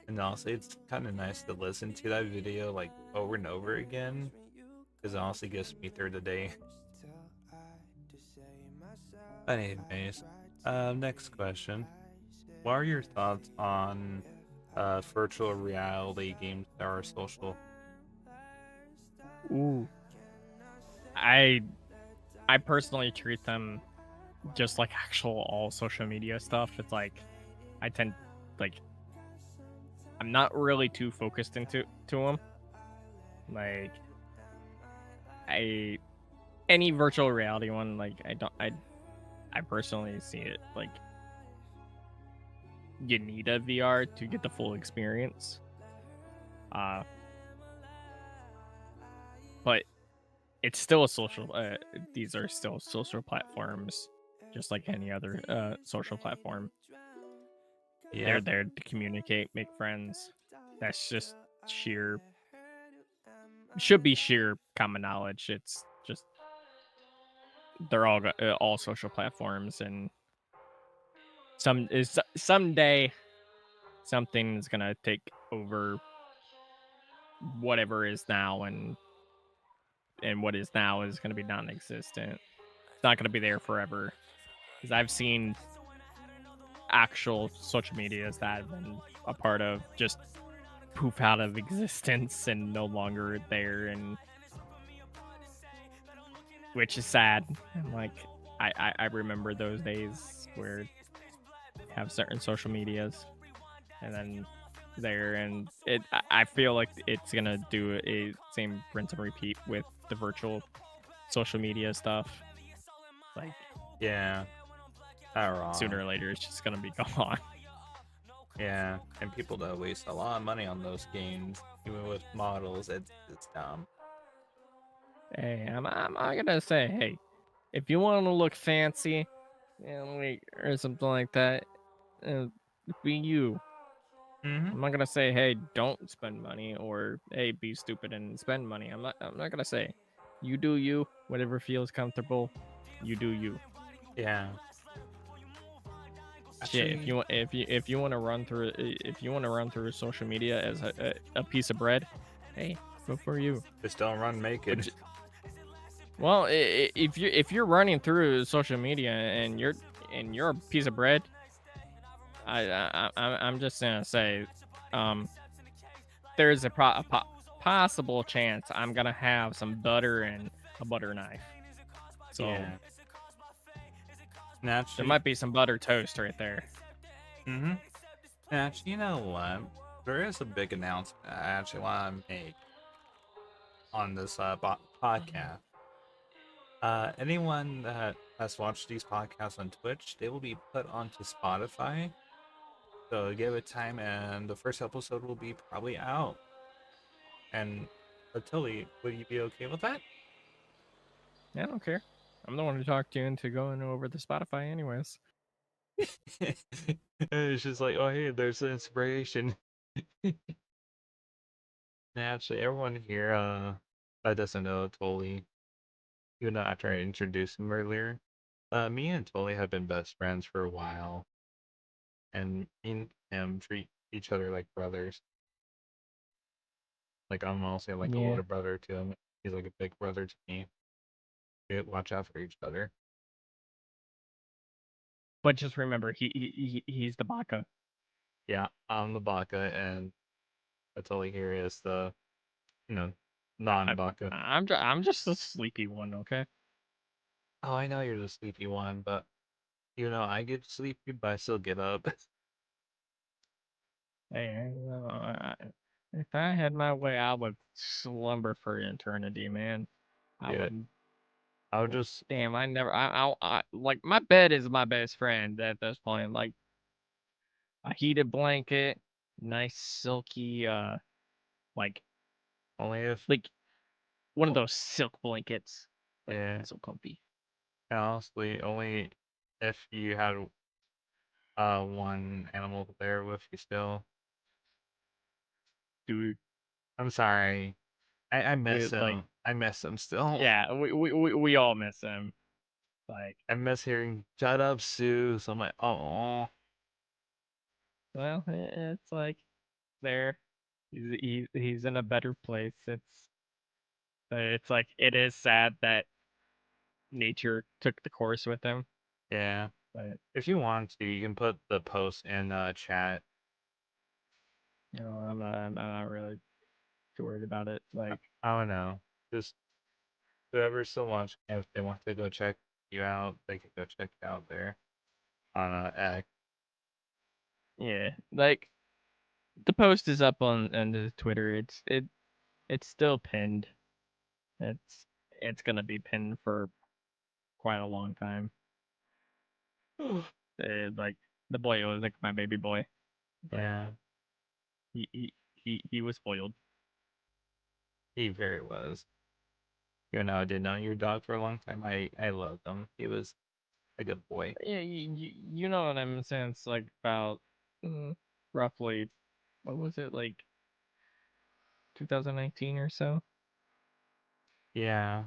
And honestly it's kinda nice to listen to that video like over and over again. Because it honestly gets me through the day. But anyways, next question. What are your thoughts on virtual reality games that are social? Ooh, I I personally treat them just like actual all social media stuff. It's like I tend like I'm not really too focused into them. Like I any virtual reality one, like I personally see it like you need a VR to get the full experience. Uh, but it's still a social. These are still social platforms, just like any other social platform. They're Yep. there to communicate, make friends. That's just sheer should be sheer common knowledge. It's just they're all social platforms, and someday something's gonna take over whatever is now, and what is now is gonna be non-existent. It's not gonna be there forever. Because I've seen actual social medias that have been a part of just poof out of existence and no longer there, and which is sad. And like I remember those days where you have certain social medias and then there, and I feel like it's gonna do a same rinse and repeat with the virtual social media stuff. Like Yeah. Not sooner wrong. or later it's just gonna be gone. Yeah. And people that waste a lot of money on those games, even with models, it's dumb. Hey, I'm gonna say, hey, if you want to look fancy, or something like that, uh, be you. Mm-hmm. I'm not gonna say, hey, don't spend money, or hey, be stupid and spend money. I'm not gonna say, you do you. Whatever feels comfortable, you do you. Yeah. Shit, Actually, if you want to run through social media as a piece of bread, hey, go for you. just don't run But naked. well, if you're running through social media and you're a piece of bread, I'm just gonna say, um, there's a possible chance I'm gonna have some butter and a butter knife. So Yeah. there Actually, might be some butter toast right there. mm-hmm. Actually, you know what? There is a big announcement I actually want to make on this podcast. Anyone that has watched these podcasts on Twitch, they will be put onto Spotify. So give it time, and the first episode will be probably out. And Tilly, would you be okay with that? Yeah, I don't care. I'm the one to talk to you into going over the Spotify, anyways. It's just like, oh hey, there's the inspiration. Actually, everyone here that doesn't know Tolly, even though after I introduced him earlier, me and Tolly have been best friends for a while, and me and him treat each other like brothers. Like I'm also like a Yeah, little brother to him. He's like a big brother to me. We watch out for each other. but just remember, he's the baka. Yeah, I'm the Baka, and Tolly here is the I, non-Baka. I'm just the sleepy one, okay? Oh, I know you're the sleepy one, but I get sleepy, but I still get up. Hey, if I had my way, I would slumber for eternity, man. I Yeah, would. I'll just Damn, I never. Like my bed is my best friend at this point. Like a heated blanket, nice silky, like only if like one of those silk blankets, like yeah, so comfy. honestly, only if you had one animal there with you still. Dude, I'm sorry. I miss dude, like him. I miss him still. yeah, we all miss him. Like, I miss hearing "Shut up, Sue." So I'm like, oh, well, it's like there. He's in a better place. It's like it is sad that nature took the course with him, yeah. but If you want to, you can put the post in chat. I'm not really too worried about it. Like, I don't know. Just whoever's still watching, if they want to go check you out, they can go check you out there on X. yeah, like the post is up on the Twitter. It's still pinned. It's it's gonna be pinned for quite a long time. Like the boy was like my baby boy. Like Yeah, he was spoiled. he very was. I did know your dog for a long time. I loved him. He was a good boy. Yeah, you know what I'm saying? It's like about roughly what was it like 2019 or so? Yeah.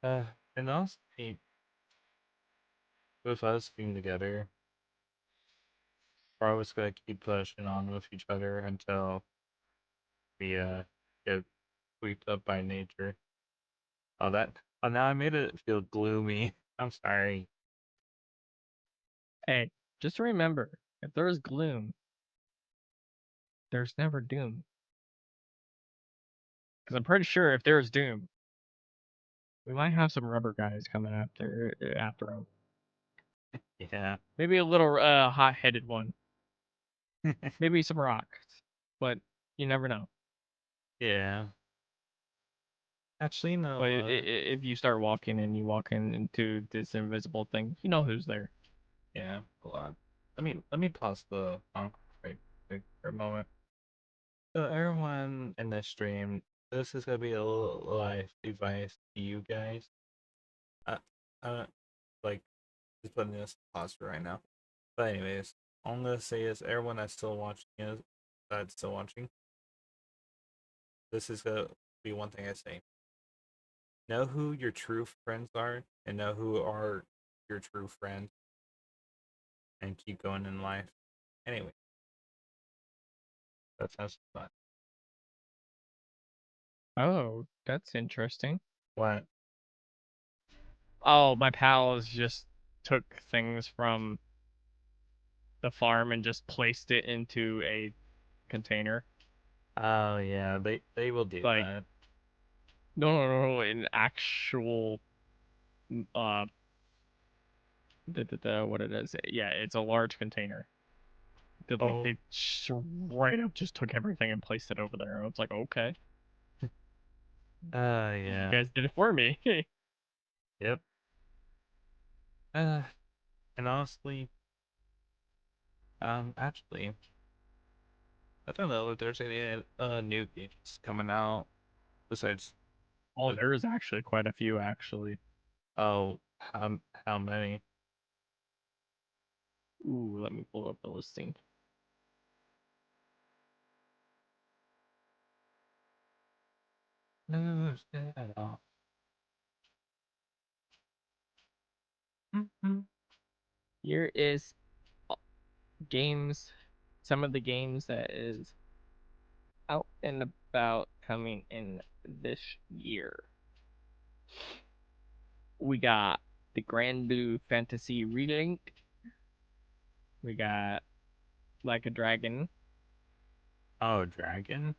Uh, and also with us being together, we're always gonna keep pushing on with each other until we get swept up by nature. Oh that. Oh, now I made it feel gloomy. I'm sorry. Hey, just remember, if there's gloom, there's never doom. Because I'm pretty sure if there's doom, we might have some rubber guys coming after him. Yeah. Maybe a little hot-headed one. Maybe some rocks, but you never know. Yeah. Actually, no. But if you start walking and you walk into this invisible thing, you know who's there. Yeah. Hold on. Let me pause the right quick for a moment. So everyone in this stream, this is gonna be a little life advice to you guys. Uh, uh, like just putting this pause for right now. But anyways, all I'm gonna say is everyone that's still watching, this is gonna be one thing I say. Know who your true friends are and know who are your true friends and keep going in life. Anyway, that sounds fun. Oh, that's interesting. What? Oh, my pals just took things from the farm and just placed it into a container. Oh yeah, they will do Like, that. no, an actual, uh, what it is. Yeah, it's a large container. Like, Oh. they straight up just took everything and placed it over there. I was like, okay, you Yeah. guys did it for me. Yep. Uh, and honestly, actually, I don't know if there's any new games coming out besides. Oh, The, there's actually quite a few, actually. oh, how many? Ooh, let me pull up the listing. Lose it all. Mm-hmm. Here is games, some of the games that is out and about coming in this year. We got the Grand Blue Fantasy Relink. We got Like a Dragon. Oh, dragon.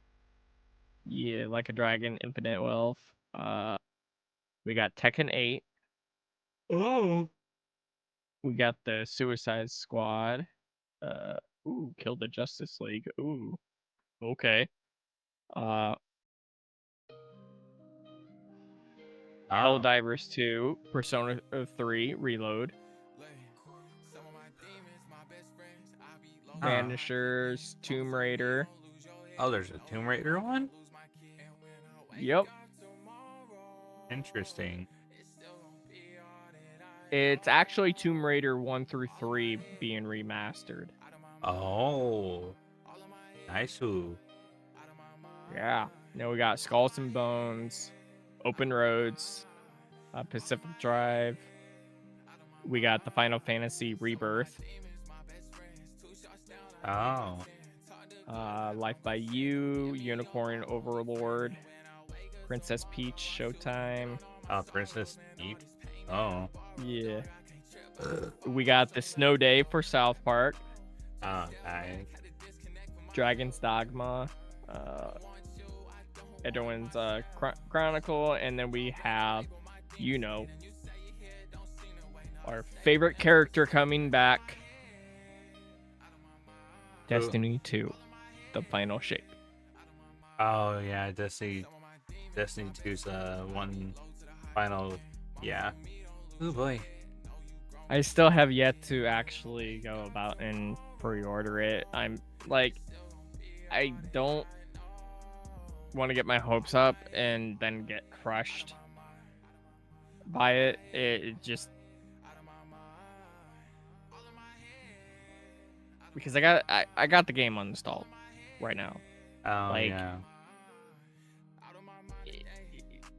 Yeah, Like a Dragon, Infinite Wealth. We got Tekken 8. Oh. We got the Suicide Squad. Kill the Justice League. Ooh, okay. Uh, Helldivers 2, Persona 3 Reload, Vanishers, Tomb Raider. Oh, there's a Tomb Raider one? Yep. Interesting. It's actually Tomb Raider 1 through 3 being remastered. Oh. Nice. Yeah. Now we got Skulls and Bones, Open Roads, Pacific Drive. We got the Final Fantasy Rebirth. Oh. Life by You, Unicorn Overlord, Princess Peach Showtime. Oh, Princess Peach. Oh. Yeah. We got the Snow Day for South Park. Oh, nice. Dragon's Dogma. Edwin's Chronicle. And then we have, our favorite character coming back. Destiny 2, the final shape. Oh yeah, Destiny 2's one final, yeah. Oh boy. I still have yet to actually go about and pre-order it. I'm like, I don't want to get my hopes up and then get crushed by it. It just, because I got the game uninstalled right now. Oh Like, yeah.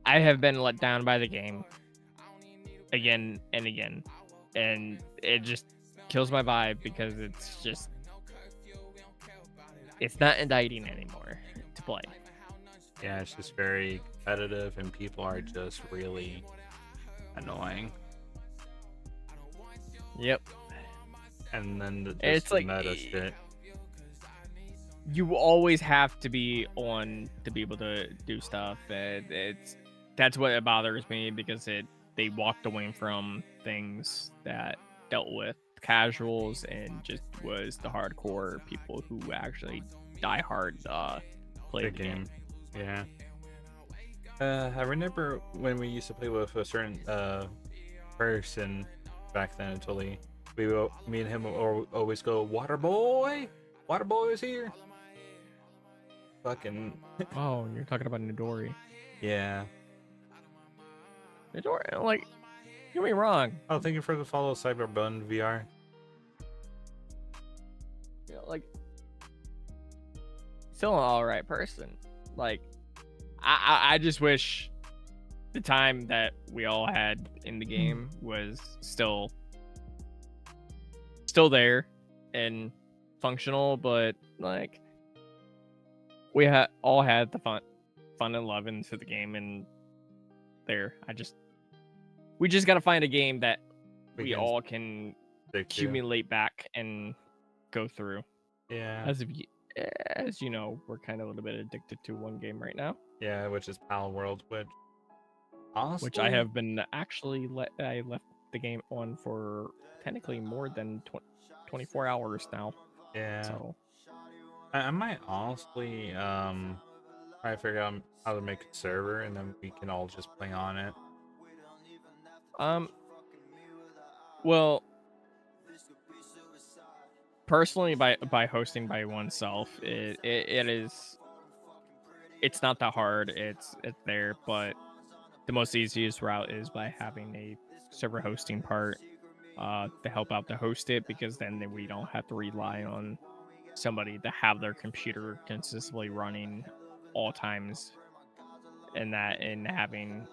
I have been let down by the game again and again, and it just kills my vibe because it's not indicting anymore to play. Yeah, it's just very competitive and people are just really annoying. Yep. And then It's like meta shit. You always have to be on to be able to do stuff. That's what bothers me because they walked away from things that dealt with casuals and just was the hardcore people who actually die hard play the game. Yeah. I remember when we used to play with a certain person back then. Me and him would always go, "Water boy is here." Fucking. Oh, you're talking about Midori. Yeah. Midori, like, don't get me wrong. Oh, thank you for the follow, Cyberbun VR. You know, like, still an alright person. Like, I just wish the time that we all had in the game was still there and functional, but like we all had the fun and love into the game, and we just gotta find a game that we all can accumulate back and go through. Yeah. As you know, we're kind of a little bit addicted to one game right now. Yeah, which is Pal World, which I have been actually I left the game on for technically more than 24 hours now. Yeah. So I might honestly try to figure out how to make a server and then we can all just play on it. Well, personally, by hosting by oneself, it's not that hard. It's there, but the most easiest route is by having a server hosting part to help out to host it, because then we don't have to rely on somebody to have their computer consistently running all times, and having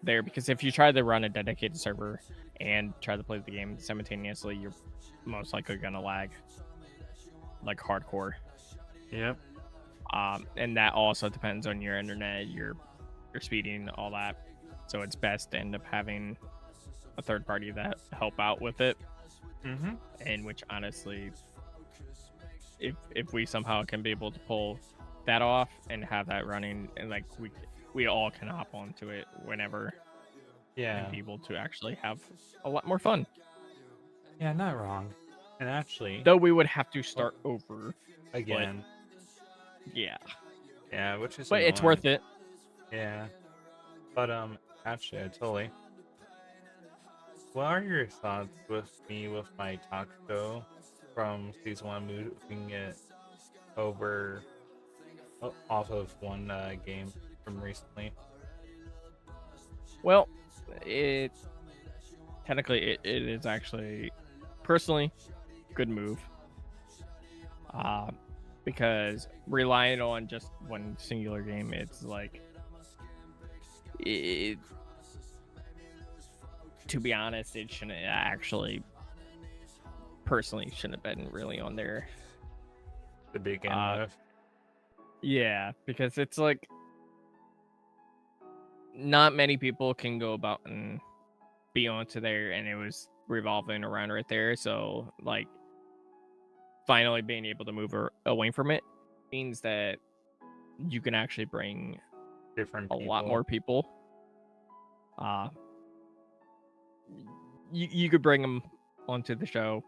there, because if you try to run a dedicated server and try to play the game simultaneously, you're most likely gonna lag like hardcore. Yep. And that also depends on your internet, your speeding, all that. So it's best to end up having a third party that help out with it. Mm-hmm. And which honestly, if we somehow can be able to pull that off and have that running, and like we all can hop onto it whenever Yeah. and be able to actually have a lot more fun. Yeah, not wrong. And actually, Though we would have to start over, but again, yeah, yeah, which is but it's annoying. worth it. Yeah. But actually, I totally. What are your thoughts with me with my taco from season one, moving it over off of one game from recently? Well, it technically it is actually personally good move. Uh, because relying on just one singular game, it's like it, to be honest, it shouldn't actually personally shouldn't have been really on there. To begin with. Yeah, because it's like not many people can go about and be onto there, and it was revolving around right there. So like finally being able to move away from it means that you can actually bring Different a lot more people. You could bring them onto the show,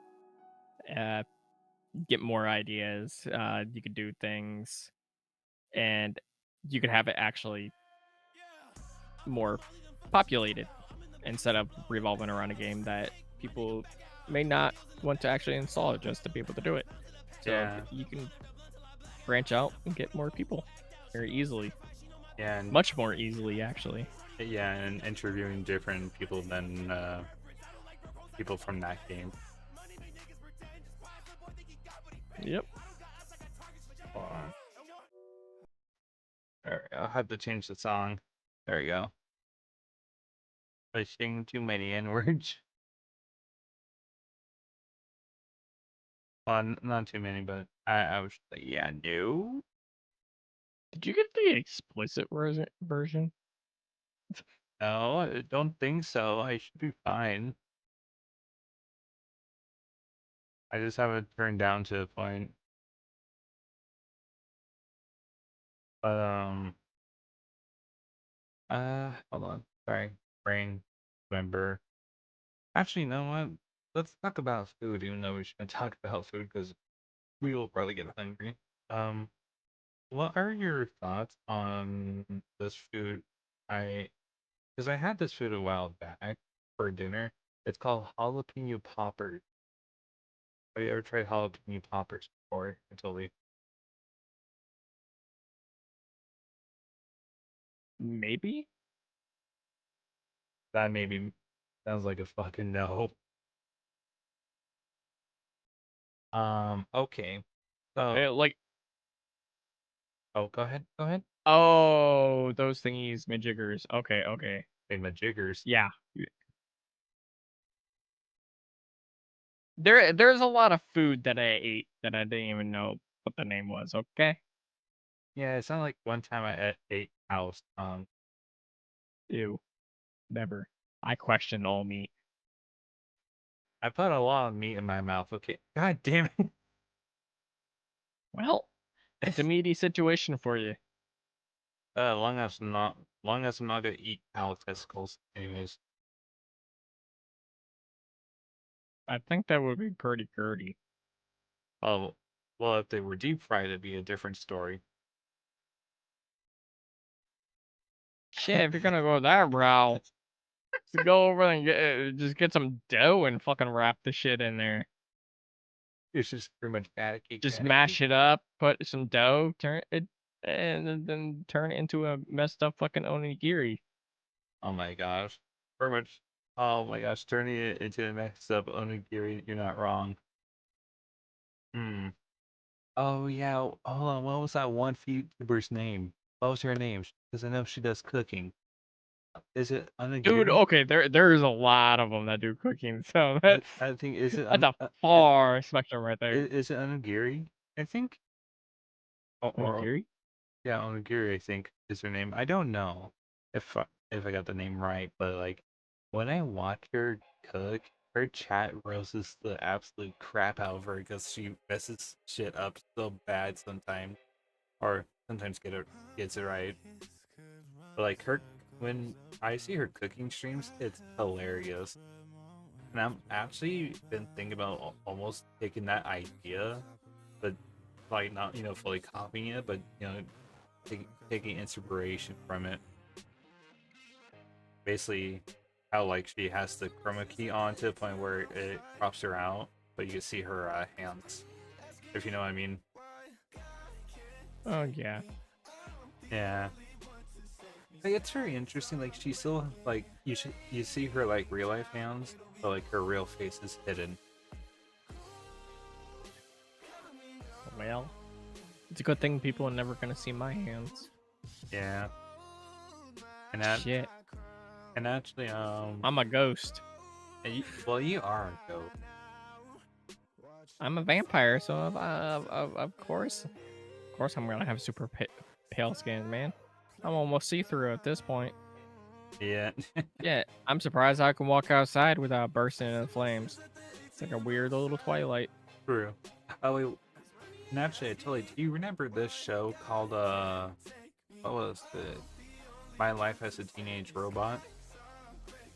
get more ideas. You could do things, and you could have it actually more populated instead of revolving around a game that people may not want to actually install just to be able to do it. So Yeah. you can branch out and get more people very easily. Yeah, and Much more easily, actually. yeah, and interviewing different people than people from that game. Yep. Hold on. Alright, I'll have to change the song. There we go. Pushing too many N-words. Well, not too many, but I was like, yeah, no. Did you get the explicit version? No, I don't think so. I should be fine. I just have it turned down to a point. But hold on. Sorry, brain member. Actually, you know what? Let's talk about food, even though we shouldn't talk about food because we will probably get hungry. Um, what are your thoughts on this food? I Because I had this food a while back for dinner. It's called jalapeno poppers. Have you ever tried jalapeno poppers before? I totally. Maybe. That maybe sounds like a fucking no. Okay. So, Like, oh, go ahead. Go ahead. oh, those thingies, majiggers. Okay, okay. Made my jiggers. Yeah. There's a lot of food that I ate that I didn't even know what the name was, okay? Yeah, it sounded like one time I ate house. Ew. Never. I question all meat. I put a lot of meat in my mouth. Okay. God damn it. Well, it's a meaty situation for you. Long as I'm not gonna eat cow testicles. Anyways. I think that would be pretty curdy. Oh, well, if they were deep fried, it'd be a different story. Shit, if you're gonna go that route, to go over and just get some dough and fucking wrap the shit in there. It's just pretty much patty Just cake. mash it up, put some dough, turn it, and then turn it into a messed up fucking onigiri. Oh my gosh. Pretty much Oh my gosh, turning it into a mix up onigiri, you're not wrong. Hmm. Oh yeah. Hold on. What was that one YouTuber's name? What was her name? Because I know she does cooking. Is it Dude, onigiri? okay, there's a lot of them that do cooking, so I think is it that's a far spectrum right there. is it onigiri? I think. Or Onigiri? yeah, onigiri. I think is her name. I don't know if I got the name right, but like when I watch her cook, her chat roasts the absolute crap out of her because she messes shit up so bad sometimes, or sometimes gets it right. But like her when I see her cooking streams, it's hilarious. And I'm actually been thinking about almost taking that idea, but like not fully copying it, but taking inspiration from it. Basically, how like she has the chroma key on to the point where it crops her out, but you can see her hands, if you know what I mean. Oh yeah. Yeah, like it's very interesting. Like she still like you see her like real life hands, but like her real face is hidden. Well, it's a good thing people are never gonna see my hands. Yeah, and that Shit. and actually I'm a ghost. well you are a ghost. I'm a vampire, so of course I'm gonna have super pale skin, man. I'm almost see-through at this point. Yeah. Yeah, I'm surprised I can walk outside without bursting into flames. It's like a weird little Twilight. True. Oh wait, and actually, I totally. Do you remember this show called what was it? My Life as a Teenage Robot?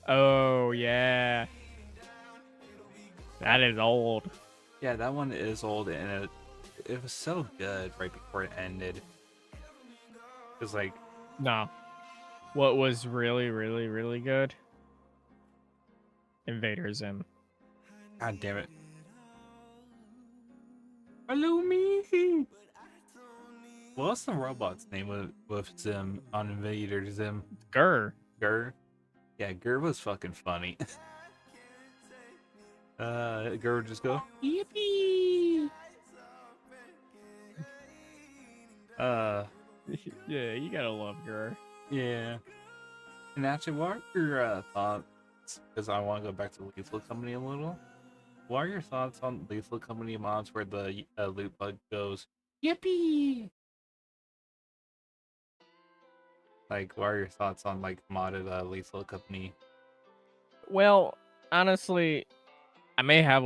Oh yeah, that is old. Yeah, that one is old, and it was so good right before it ended. It's like, No, what was really good? Invader Zim. God damn it! Hello me. What's the robot's name with Zim on Invader Zim? Grr. Gur. Yeah, Gur was fucking funny. Gur would just go yippee. Uh, Yeah, you gotta love Grr. yeah. And actually, what are your thoughts? Because I want to go back to Lethal Company a little. What are your thoughts on Lethal Company mods where the loot bug goes, yippee? Like, what are your thoughts on like modded Lethal Company? Well, honestly, I may have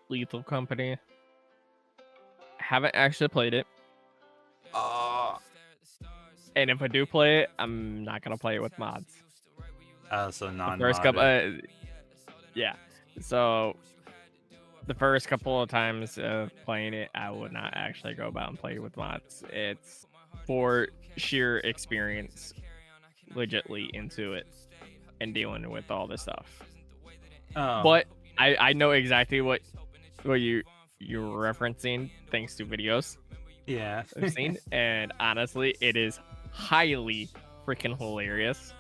Lethal Company. Haven't actually played it. Oh, And if I do play it, I'm not gonna play it with mods. So The first couple, non-modded. yeah. So the first couple of times of playing it, I would not actually go about and play with mods. It's for sheer experience, legitly into it and dealing with all this stuff. Oh, But I know exactly what you're referencing thanks to videos yeah. I've seen, and honestly, it is highly freaking hilarious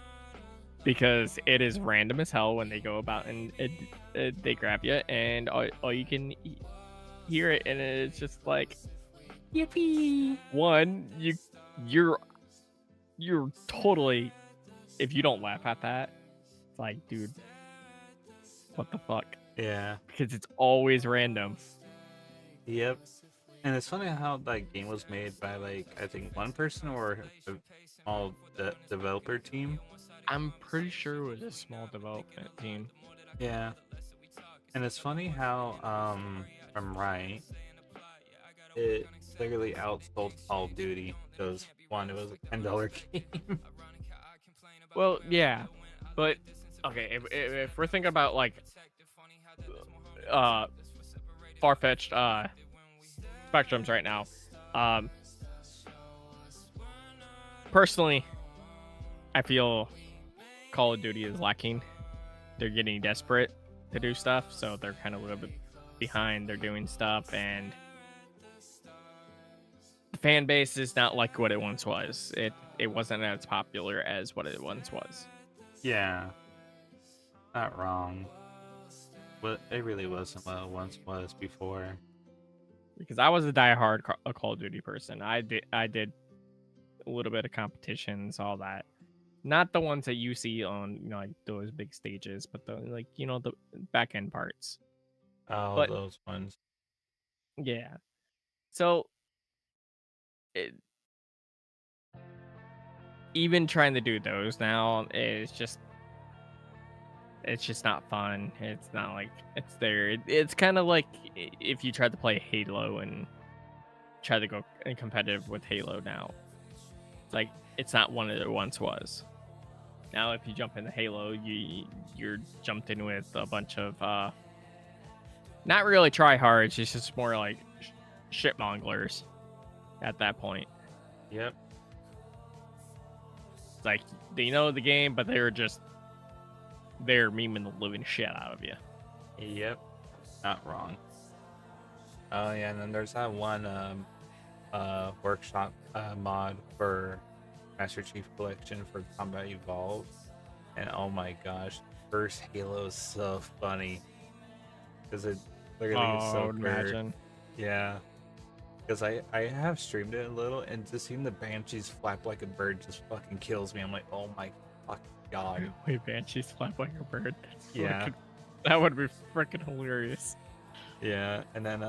because it is random as hell when they go about and they grab you, and all you can hear it, and it's just like, Yippee! one, you're totally, if you don't laugh at that, it's like, dude, what the fuck? Yeah. Because it's always random. Yep. And it's funny how that game was made by like I think one person or a small developer team. I'm pretty sure it was a small development team. Yeah. And it's funny how if I'm right, it clearly outsold Call of Duty because one, it was a $10 game. Well, yeah, but okay, if we're thinking about like uh far-fetched spectrums right now, um personally, I feel Call of Duty is lacking. They're getting desperate to do stuff, so they're kind of a little bit behind. They're doing stuff, and the fan base is not like what it once was. It wasn't as popular as what it once was. Yeah. Not wrong. But it really wasn't what it once was before. Because I was a diehard a Call of Duty person. I did a little bit of competitions, all that. Not the ones that you see on like those big stages, but the the back end parts. Oh, But those ones. yeah, so even trying to do those now is just not fun. It's not like it's there. It's kind of like if you tried to play Halo and try to go competitive with Halo now. It's like it's not one it once was. Now, if you jump into Halo, you're jumped in with a bunch of not really tryhards. It's just more like shitmonglers at that point. Yep. It's like they know the game, but they're memeing the living shit out of you. Yep. Not wrong. Oh yeah, and then there's that one workshop mod for Master Chief Collection for Combat Evolved, and oh my gosh, first Halo is so funny because it literally is so imagine. Yeah, because I have streamed it a little, and just seeing the Banshees flap like a bird just fucking kills me. I'm like, oh my fucking god. Wait, Banshees flap like a bird. Yeah, that would be freaking hilarious. Yeah, and then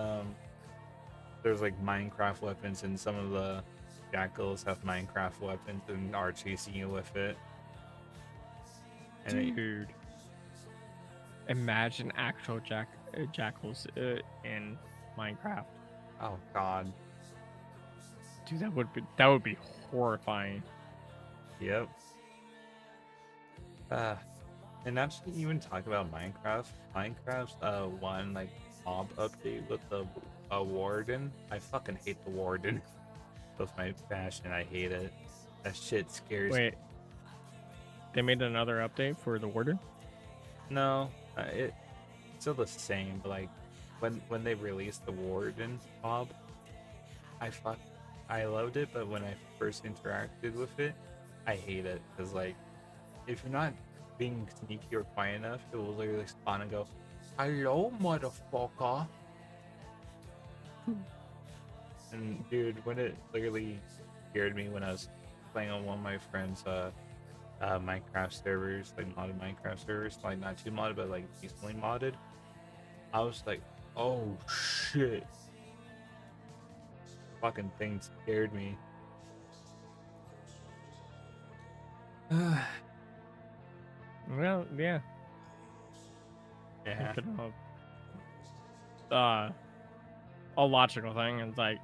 there's like Minecraft weapons, and some of the jackals have Minecraft weapons and are chasing you with it. And Dude, imagine actual jackals in Minecraft. oh god. Dude, that would be horrifying. Yep. And now to even talk about Minecraft's one like mob update with the warden. I fucking hate the warden. With my passion, I hate it. That shit scares me. Wait, they made another update for the warden? No, it's still the same. But like when they released the warden mob, I loved it. But when I first interacted with it, I hate it because like if you're not being sneaky or quiet enough, it will literally spawn and go, "Hello, motherfucker." And dude, when it literally scared me when I was playing on one of my friends' Minecraft servers, like modded Minecraft servers, like not too modded, but like decently modded, I was like, oh shit. Fucking thing scared me. Well, yeah. Yeah. A logical thing. It's like,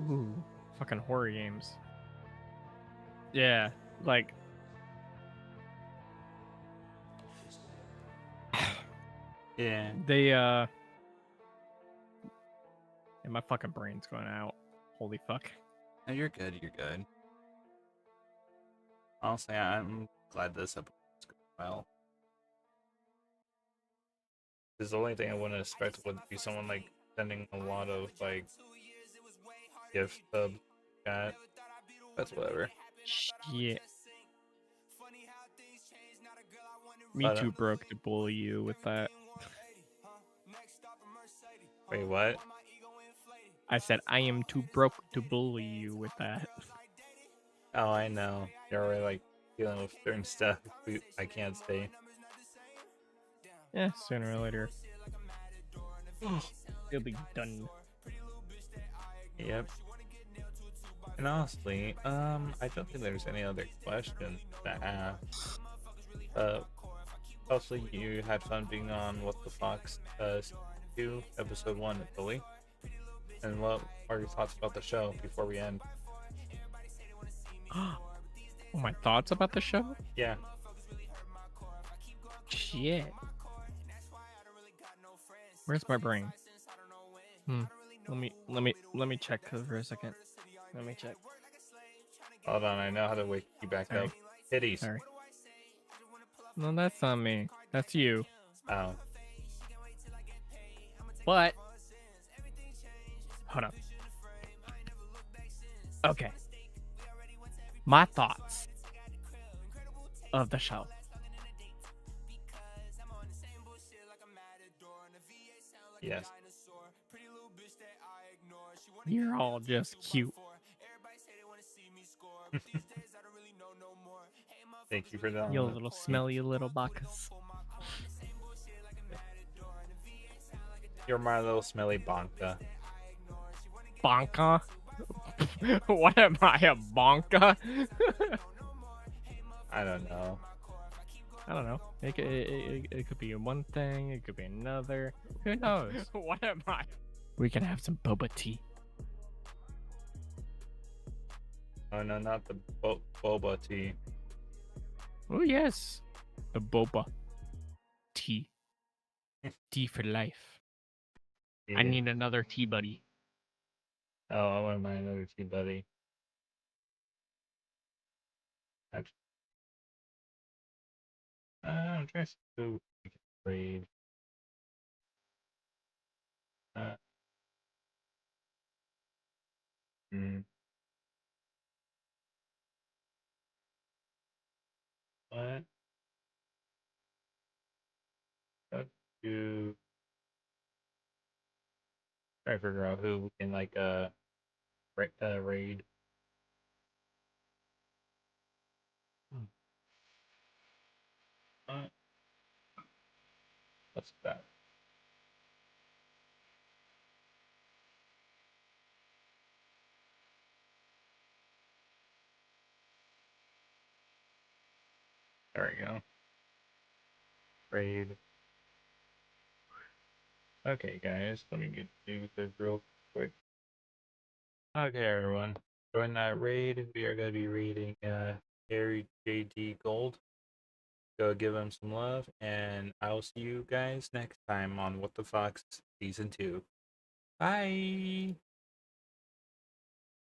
ooh, fucking horror games. Yeah, like. Yeah. They and my fucking brain's going out. Holy fuck. No, you're good. You're good. Honestly, I'm glad this episode is going well. Because the only thing I wouldn't expect would be someone like sending a lot of like gift sub chat. That's whatever. Shit. Me But, too broke to bully you with that. Wait, what? I said I am too broke to bully you with that. Oh, I know. You're already like dealing with certain stuff I can't say. Yeah, sooner or later. It'll be done. Yep. And honestly, I don't think there's any other questions to ask. Hopefully you had fun being on What the Fox 2, episode 1 at Philly. And what are your thoughts about the show before we end? Oh, my thoughts about the show? Yeah. Shit. Where's my brain? Let me check for a second. Let me check. Hold on, I know how to wake you back Sorry. up. Titties. Sorry. No, that's not me. That's you. Oh. But hold up. Okay. My thoughts of the show. Yes. You're all just cute. Thank you for that. You little smelly little bacchus. You're my little smelly bonka. Bonka? What am I, a bonka? I don't know. I don't know. It could be one thing. It could be another. Who knows? What am I? We can have some boba tea. Oh no, not the boba tea. Oh yes, the boba tea. Tea for life. Yeah. I need another tea buddy. Oh, I want my another tea buddy. Actually, I'm trying to see who we can trade. Uh, hmm. What? Let's do. Try to figure out who we can like raid. Uh, what's that? There we go. Raid. Okay, guys, let me get do this real quick. Okay, everyone. Join that raid. We are going to be raiding Harry JD Gold. Go give him some love, and I'll see you guys next time on What the Fox Season 2. Bye!